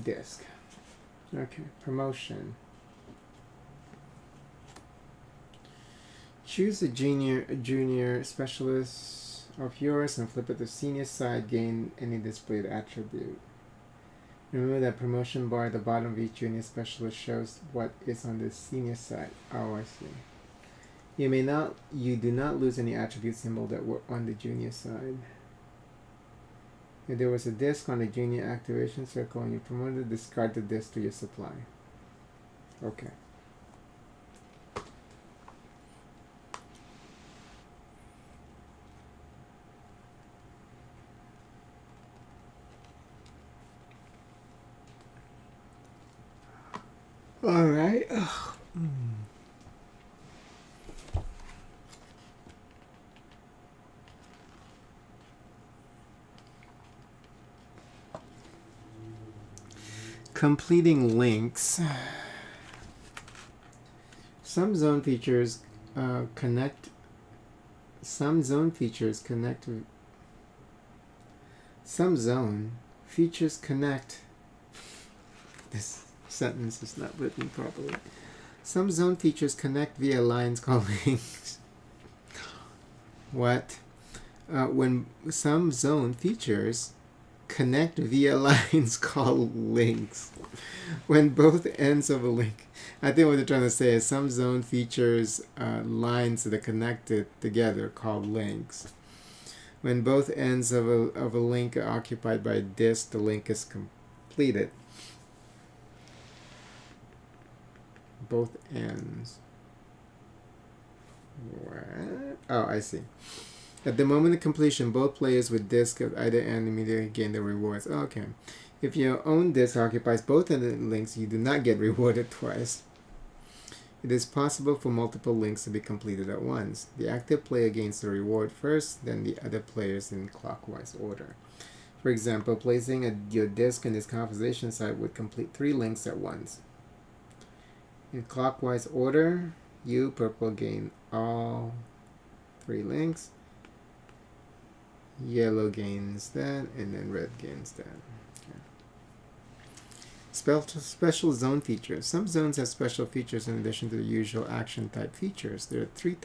disc. Okay, promotion. Choose a junior specialist of yours and flip it to senior side. Gain any displayed attribute. Remember that promotion bar at the bottom of each junior specialist shows what is on the senior side. Oh, I see. You do not lose any attribute symbol that were on the junior side. If there was a disc on the junior activation circle and you promoted, discard the disc to your supply. Okay. All right. Completing links. Some zone features connect. Some zone features connect. This sentence is not written properly. Some zone features connect via lines called links. What? When some zone features connect via lines called links. When both ends of a link. I think what they're trying to say is some zone features lines that are connected together called links. When both ends of a link are occupied by a disk, the link is completed. Both ends. What? Oh, I see. At the moment of completion, both players with disk at either end immediately gain the rewards. Okay. If your own disk occupies both of the links, you do not get rewarded twice. It is possible for multiple links to be completed at once. The active player gains the reward first, then the other players in clockwise order. For example, placing your disc in this conversation site would complete 3 links at once. In clockwise order, you, purple, gain all 3 links. Yellow gains that, and then red gains that. Special zone features. Some zones have special features in addition to the usual action type features. There are 3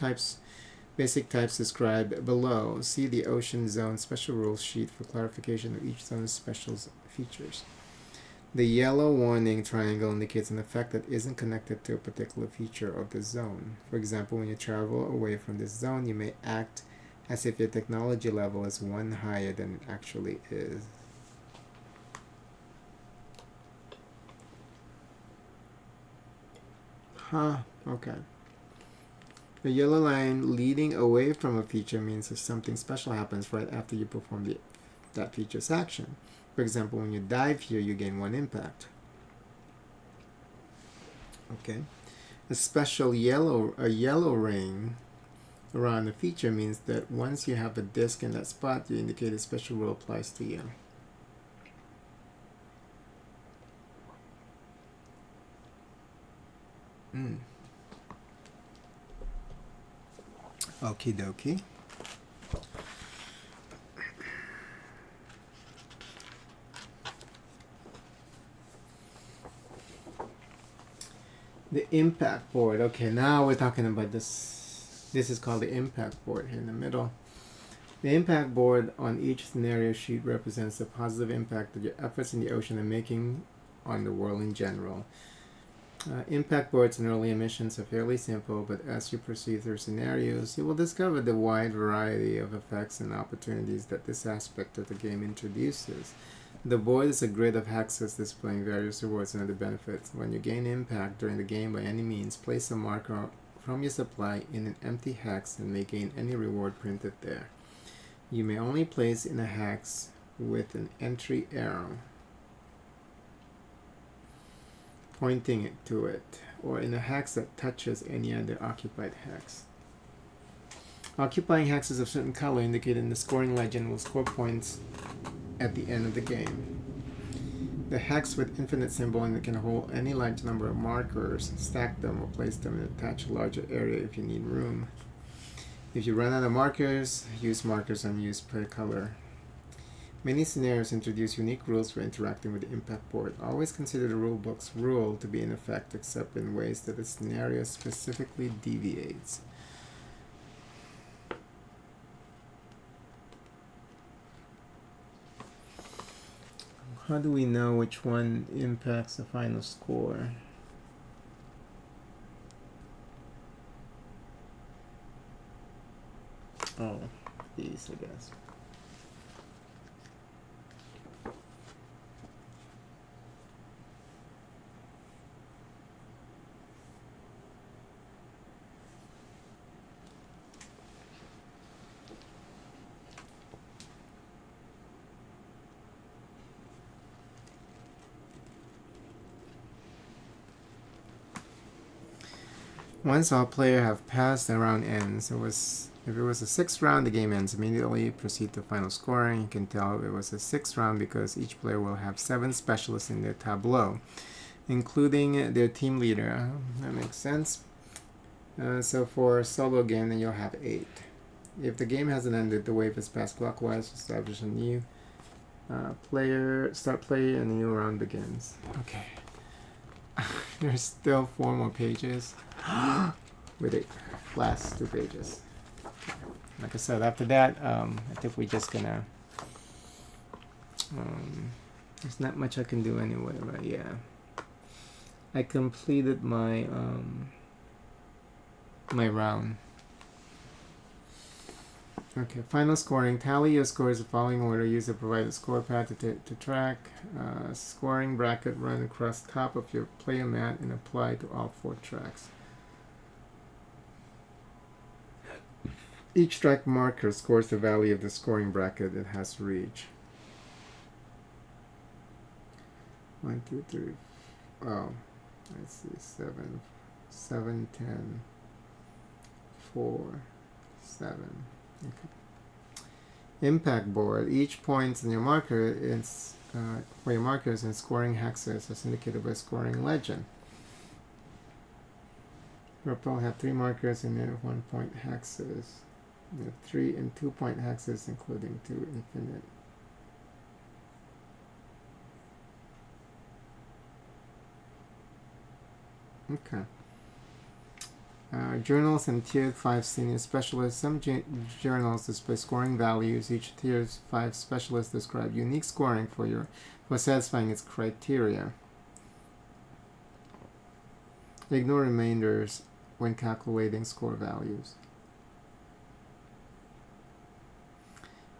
basic types described below. See the Ocean Zone Special Rules sheet for clarification of each zone's special features. The yellow warning triangle indicates an effect that isn't connected to a particular feature of the zone. For example, when you travel away from this zone, you may act as if your technology level is 1 higher than it actually is. Okay. The yellow line leading away from a feature means that something special happens right after you perform that feature's action. For example, when you dive here, you gain 1 impact. Okay. A yellow ring around the feature means that once you have a disc in that spot, you indicate a special rule applies to you. Okie dokie. The impact board. Okay, now we're talking about this. This is called the impact board here in the middle. The impact board on each scenario sheet represents the positive impact that your efforts in the ocean are making on the world in general. Impact boards in early emissions are fairly simple, but as you proceed through scenarios, you will discover the wide variety of effects and opportunities that this aspect of the game introduces. The board is a grid of hexes displaying various rewards and other benefits. When you gain impact during the game by any means, place a marker from your supply in an empty hex and may gain any reward printed there. You may only place in a hex with an entry arrow pointing it to it, or in a hex that touches any other occupied hex. Occupying hexes of certain color indicated in the scoring legend will score points at the end of the game. The hex with infinite symboling can hold any large number of markers, stack them, or place them and attach a larger area if you need room. If you run out of markers, use markers unused per color. Many scenarios introduce unique rules for interacting with the impact board. Always consider the rulebook's rule to be in effect except in ways that the scenario specifically deviates. How do we know which one impacts the final score? Oh, these, I guess. Once all players have passed, the round ends. If it was a 6th round, the game ends immediately. Proceed to final scoring. You can tell it was a 6th round because each player will have 7 specialists in their tableau, including their team leader. That makes sense. So for a solo game, then you'll have 8. If the game hasn't ended, the wave is passed clockwise. Establish a new start play, and a new round begins. Okay. There's still 4 more pages. With the last 2 pages. Like I said, after that, I think we're just gonna. There's not much I can do anyway, but yeah. I completed my my round. Okay, final scoring. Tally your scores in the following order. Use the provided score pad to track. Scoring bracket run across top of your player mat and apply to all 4 tracks. Each track marker scores the value of the scoring bracket it has reached. 1, 2, 3. Oh, I see 7. 7, 10, 4, 7. Okay. Impact board. Each point in your marker is for your markers in scoring hexes as indicated by scoring legend. Purple have 3 markers in their 1-point hexes. We have 3 and 2-point hexes, including 2 infinite. Okay. Journals and tiered 5 senior specialists. Some journals display scoring values. Each tier 5 specialists describe unique scoring for satisfying its criteria. Ignore remainders when calculating score values.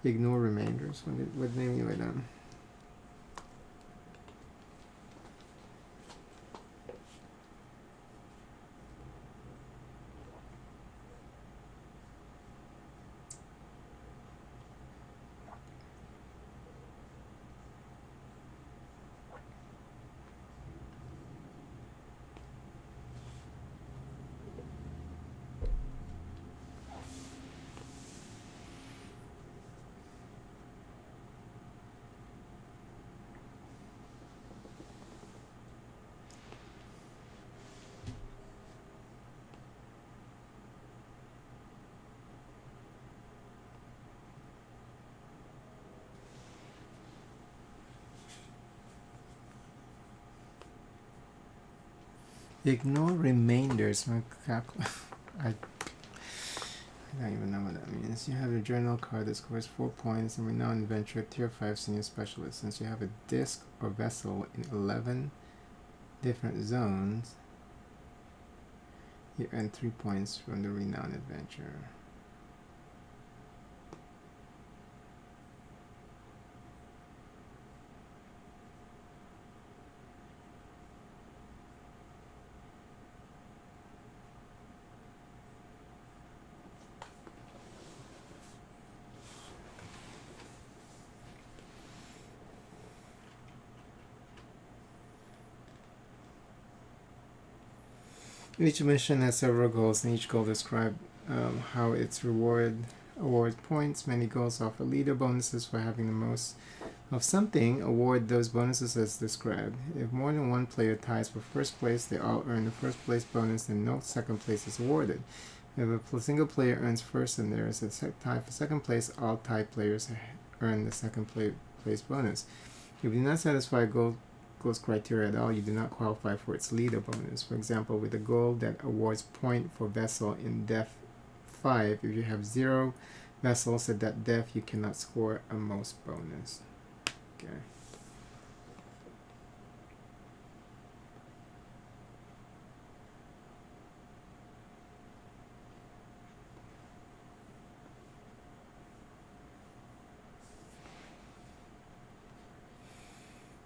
Ignore remainders. What name you it on? Ignore remainders when I don't even know what that means. You have a journal card that scores 4 points and renowned adventurer tier 5 senior specialist. Since you have a disc or vessel in 11 different zones, you earn 3 points from the renowned adventurer. Each mission has several goals, and each goal describes how its awards points. Many goals offer leader bonuses for having the most of something. Award those bonuses as described. If more than one player ties for first place, they all earn the first place bonus, and no second place is awarded. If a single player earns first and there is a tie for second place, all tied players earn the second place bonus. If you do not satisfy goals criteria at all, you do not qualify for its leader bonus. For example, with a goal that awards point for vessel in depth 5, if you have 0 vessels at that depth, you cannot score a most bonus. Okay.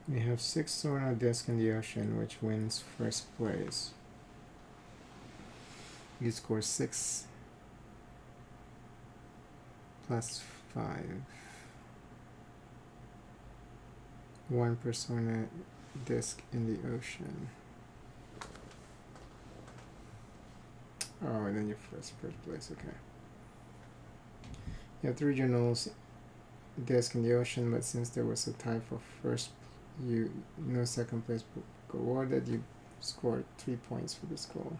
We have 6 sonar discs in the ocean, which wins first place. You score 6 plus 5. 1 persona disc in the ocean. Oh, and then your first place, okay. You have 3 journals disc in the ocean, but since there was a tie for first, no second place awarded, you scored 3 points for this goal.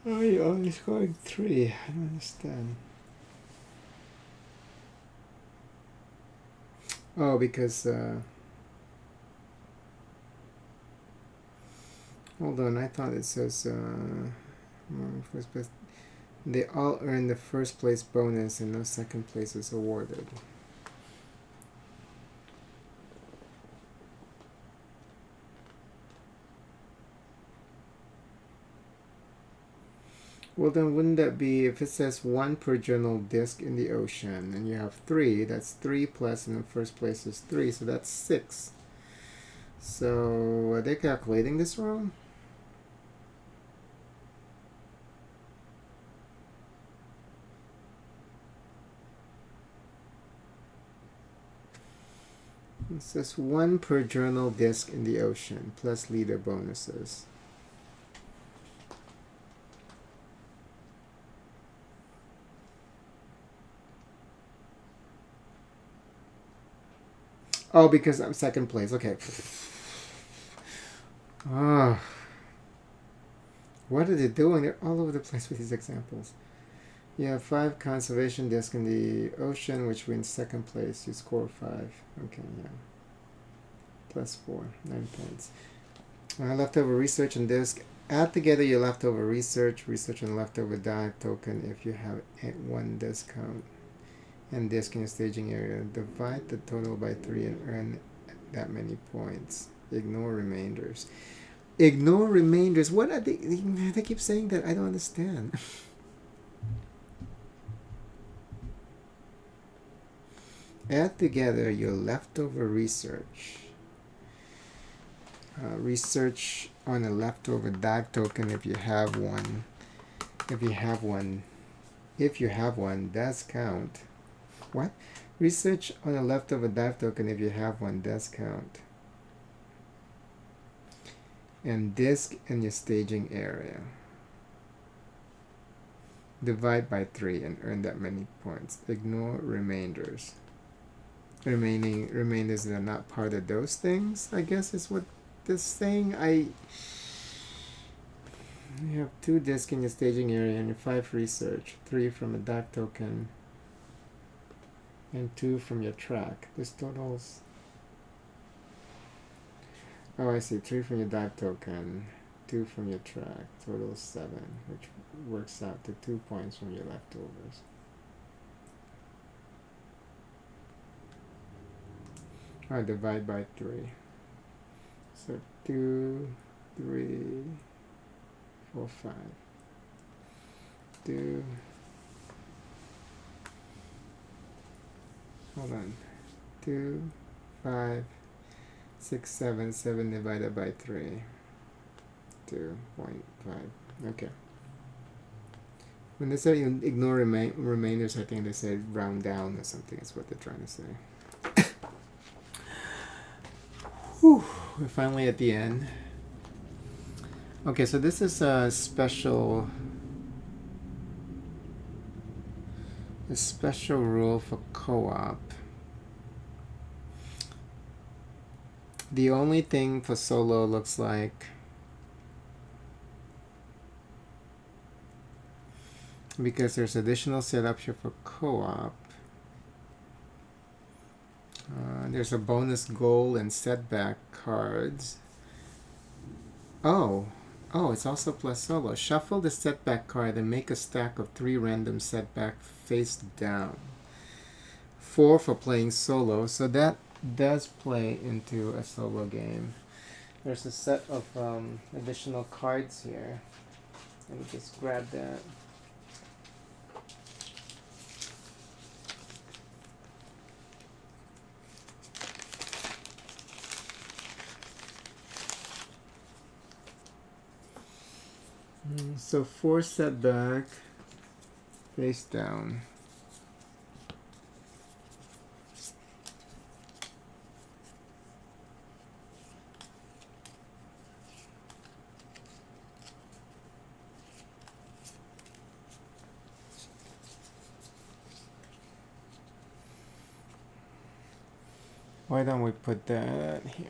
Oh, you only scored 3. I don't understand. Oh, because hold on, I thought it says first place. They all earn the first place bonus and no second place is awarded. Well, then wouldn't that be, if it says 1 per journal disc in the ocean and you have 3, that's 3 plus, and the first place is 3, so that's 6. So are they calculating this wrong? It says 1 per journal disc in the ocean, plus leader bonuses. Oh, because I'm second place. Okay. Oh. What are they doing? They're all over the place with these examples. You have 5 conservation discs in the ocean, which wins second place. You score 5. Okay, yeah. Plus 4, 9 points. Leftover research and disc. Add together your leftover research and leftover dive token if you have 1 disc count and disc in your staging area. Divide the total by 3 and earn that many points. Ignore remainders. Ignore remainders. What are they? They keep saying that. I don't understand. Add together your leftover research. Research on a leftover dive token if you have one. If you have one, does count. What? Research on a leftover dive token if you have one does count. And disc in your staging area. Divide by 3 and earn that many points. Ignore remainders. Remainders that are not part of those things, I guess is what this saying. You have 2 discs in your staging area and 5 research, 3 from a dive token, and 2 from your track. This totals. Oh, I see. 3 from your dive token, 2 from your track, totals 7, which works out to 2 points from your leftovers. I divide by 3. So 2, 3, 4, 5. 2. Hold on. 2, 5, 6, 7. 7 divided by 3. 2.5. Okay. When they say you ignore remainders, I think they say round down or something is what they're trying to say. Whew, we're finally at the end. Okay, so this is a special rule for co-op. The only thing for solo looks like because there's additional setup here for co-op. There's a bonus goal and setback cards. Oh, it's also plus solo. Shuffle the setback card and make a stack of 3 random setback face down. 4 for playing solo. So that does play into a solo game. There's a set of additional cards here. Let me just grab that. So 4 setback, face down. Why don't we put that here?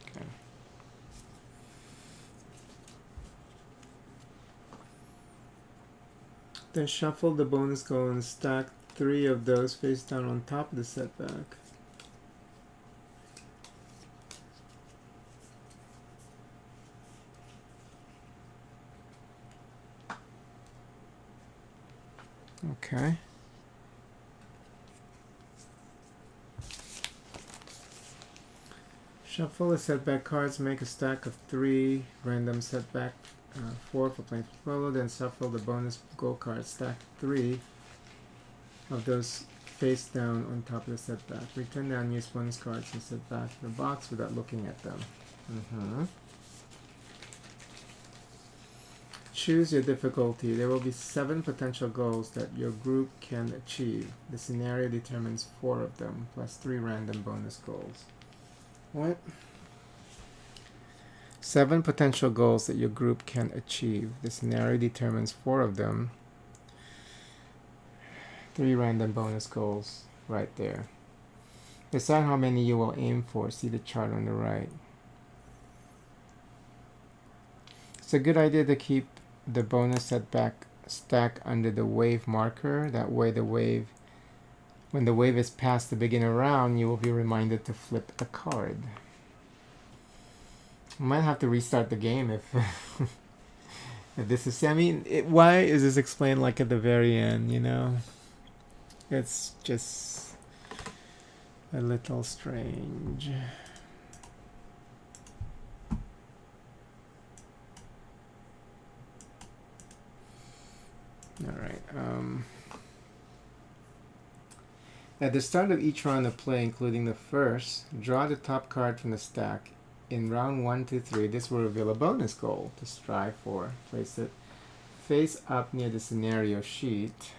Okay. Then shuffle the bonus goal and stack 3 of those face down on top of the setback. Okay. Shuffle the setback cards, make a stack of 3 random setback, 4 for playing solo, then shuffle the bonus goal cards, stack 3 of those face down on top of the setback. Return the unused bonus cards and set back in the box without looking at them. Choose your difficulty. There will be 7 potential goals that your group can achieve. The scenario determines 4 of them, plus 3 random bonus goals. What? 7 potential goals that your group can achieve. The scenario determines 4 of them. 3 random bonus goals right there. Decide how many you will aim for. See the chart on the right. It's a good idea to keep the bonus setback stack under the wave marker. That way the wave, when the wave is past the beginner round, you will be reminded to flip a card. I might have to restart the game if if this is, I mean, why is this explained like at the very end, you know? It's just a little strange. Alright, at the start of each round of play, including the first, draw the top card from the stack. In round 1 to 3, this will reveal a bonus goal to strive for. Place it face up near the scenario sheet,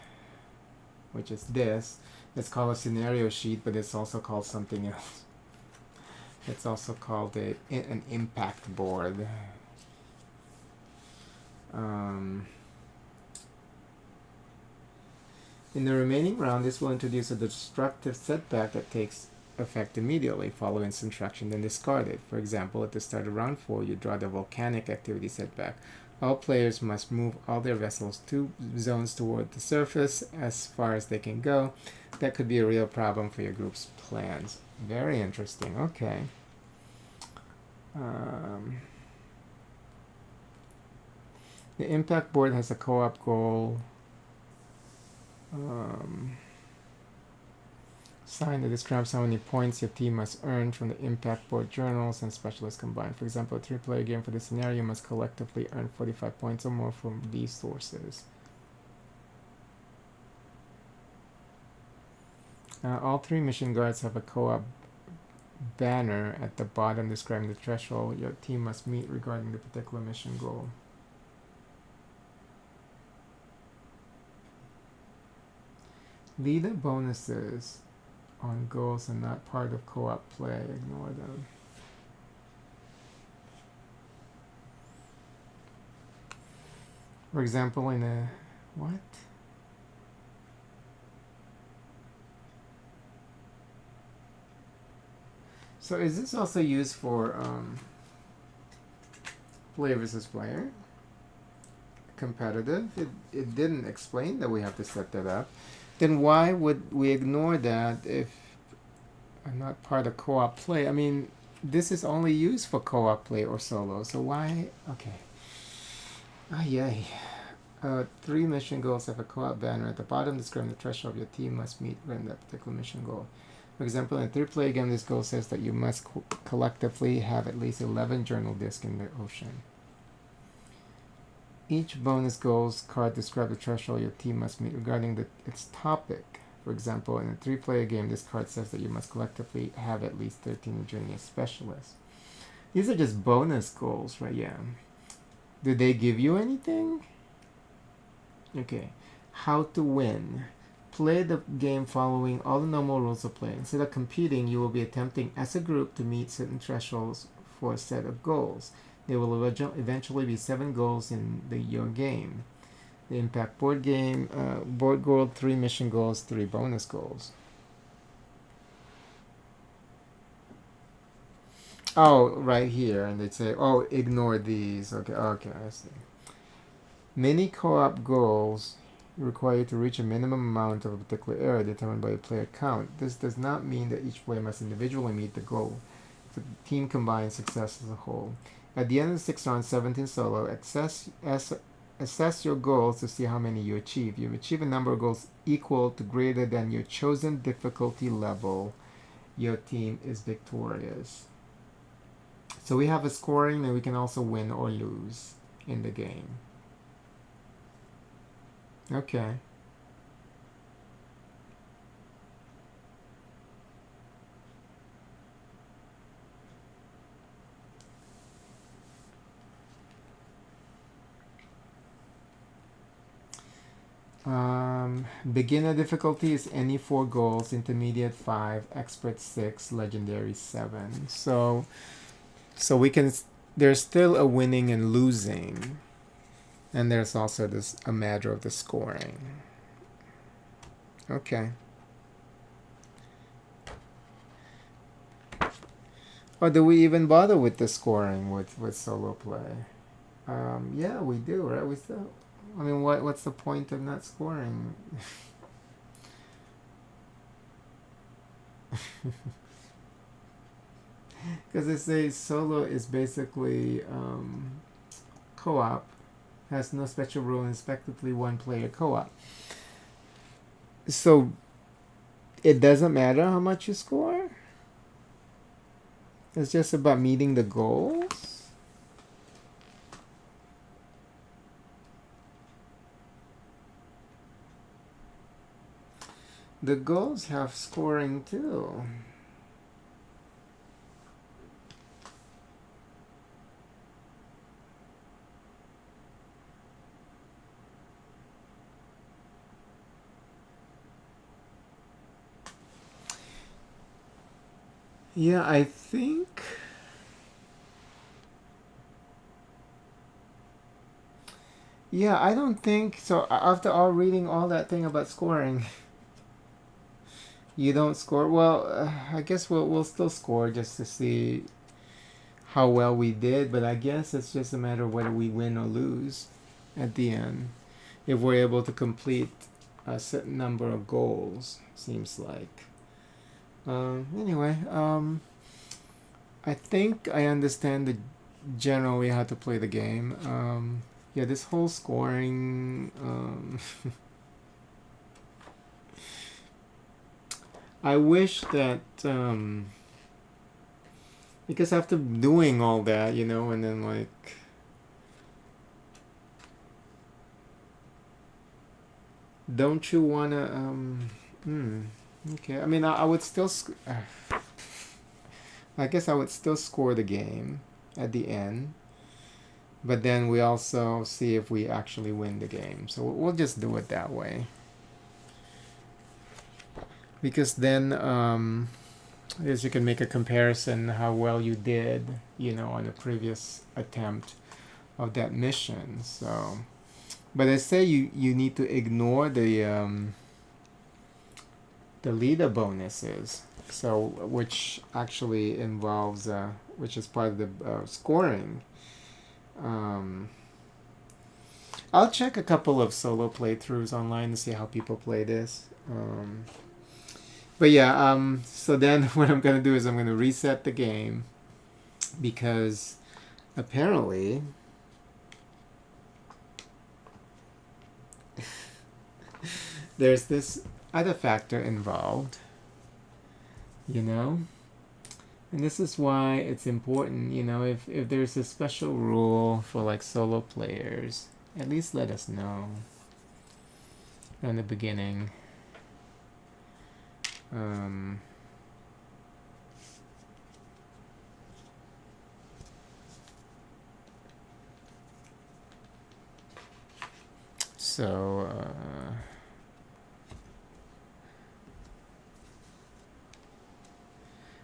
which is this. It's called a scenario sheet, but it's also called something else. It's also called an impact board. In the remaining round, this will introduce a destructive setback that takes effect immediately. Follow its instruction, then discard it. For example, at the start of round 4, you draw the volcanic activity setback. All players must move all their vessels 2 zones toward the surface as far as they can go. That could be a real problem for your group's plans. Very interesting. Okay. The impact board has a co-op goal. Sign that describes how many points your team must earn from the impact board journals and specialists combined. For example, a 3-player game for this scenario must collectively earn 45 points or more from these sources. All 3 mission guards have a co-op banner at the bottom describing the threshold your team must meet regarding the particular mission goal. Leader bonuses on goals are not part of co-op play. Ignore them. For example, in a what? So is this also used for player versus player? Competitive? It didn't explain that we have to set that up. Then why would we ignore that if I'm not part of co-op play? I mean, this is only used for co-op play or solo, so why? Okay. Yay. 3 mission goals have a co-op banner at the bottom describing the threshold your team must meet when that particular mission goal. For example, in a 3-player game, this goal says that you must collectively have at least 11 journal discs in the ocean. Each bonus goals card describes the threshold your team must meet regarding its topic. For example, in a 3-player game, this card says that you must collectively have at least 13 journey specialists. These are just bonus goals, right? Yeah. Do they give you anything? Okay. How to win. Play the game following all the normal rules of play. Instead of competing, you will be attempting as a group to meet certain thresholds for a set of goals. There will eventually be 7 goals in your game. The impact board game, board goal, 3 mission goals, 3 bonus goals. Oh, right here, and they'd say, oh, ignore these. Okay, I see. Many co-op goals require you to reach a minimum amount of a particular area determined by a player count. This does not mean that each player must individually meet the goal. The team combines success as a whole. At the end of the 6th round, 17 solo, assess your goals to see how many you achieve. You've achieved a number of goals equal to greater than your chosen difficulty level. Your team is victorious. So we have a scoring, and we can also win or lose in the game. Okay. Beginner difficulty is any 4 goals, intermediate 5, expert 6, legendary 7. So we can. There's still a winning and losing, and there's also this a matter of the scoring. Okay. Or do we even bother with the scoring with solo play? Yeah, we do, right? We still. I mean, what's the point of not scoring? Because they say solo is basically co-op, has no special rule, and effectively one-player co-op. So it doesn't matter how much you score. It's just about meeting the goals. The goals have scoring too. Yeah, I think. Yeah, I don't think so. After all reading all that thing about scoring, you don't score. Well, I guess we'll still score just to see how well we did. But I guess it's just a matter of whether we win or lose at the end. If we're able to complete a certain number of goals, seems like. Anyway, I think I understand the generally how to play the game. Yeah, this whole scoring. I wish that because after doing all that, and then like. Don't you wanna? Okay. I mean, I would still. I guess I would still score the game at the end, but then we also see if we actually win the game. So we'll just do it that way. Because then, as you can make a comparison how well you did, on the previous attempt of that mission. So, but I say you need to ignore the leader bonuses. So, which actually involves, which is part of the scoring. I'll check a couple of solo playthroughs online to see how people play this. But yeah, so then what I'm going to do is I'm going to reset the game because apparently there's this other factor involved, and this is why it's important, if there's a special rule for like solo players, at least let us know from the beginning.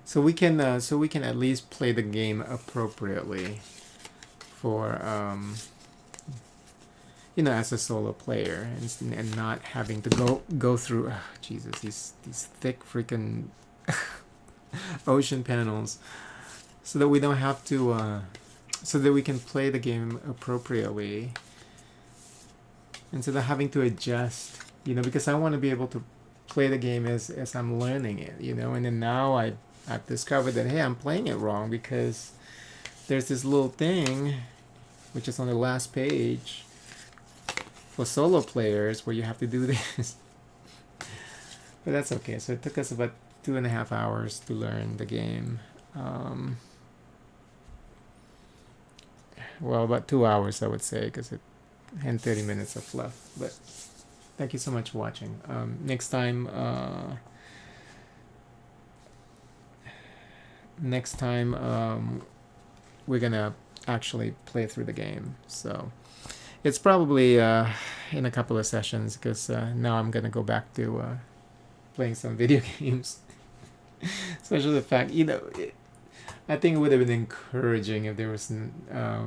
So we can at least play the game appropriately for as a solo player and not having to go through Jesus these thick freaking ocean panels, so that we don't have to so that we can play the game appropriately instead of having to adjust, because I want to be able to play the game as I'm learning it, and then now I've discovered that, hey, I'm playing it wrong because there's this little thing which is on the last page for solo players where you have to do this. But that's okay. So it took us about 2.5 hours to learn the game. Well, about 2 hours, I would say, because it and 30 minutes of fluff. But thank you so much for watching. Next time, we're gonna actually play through the game. So It's probably in a couple of sessions because now I'm gonna go back to playing some video games. Especially the fact, I think it would have been encouraging if there was, I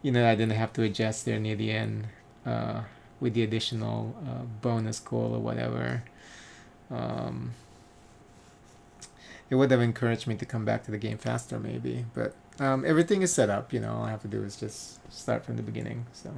didn't have to adjust there near the end with the additional bonus goal or whatever. Um, it would have encouraged me to come back to the game faster, maybe. But everything is set up. All I have to do is just start from the beginning. So.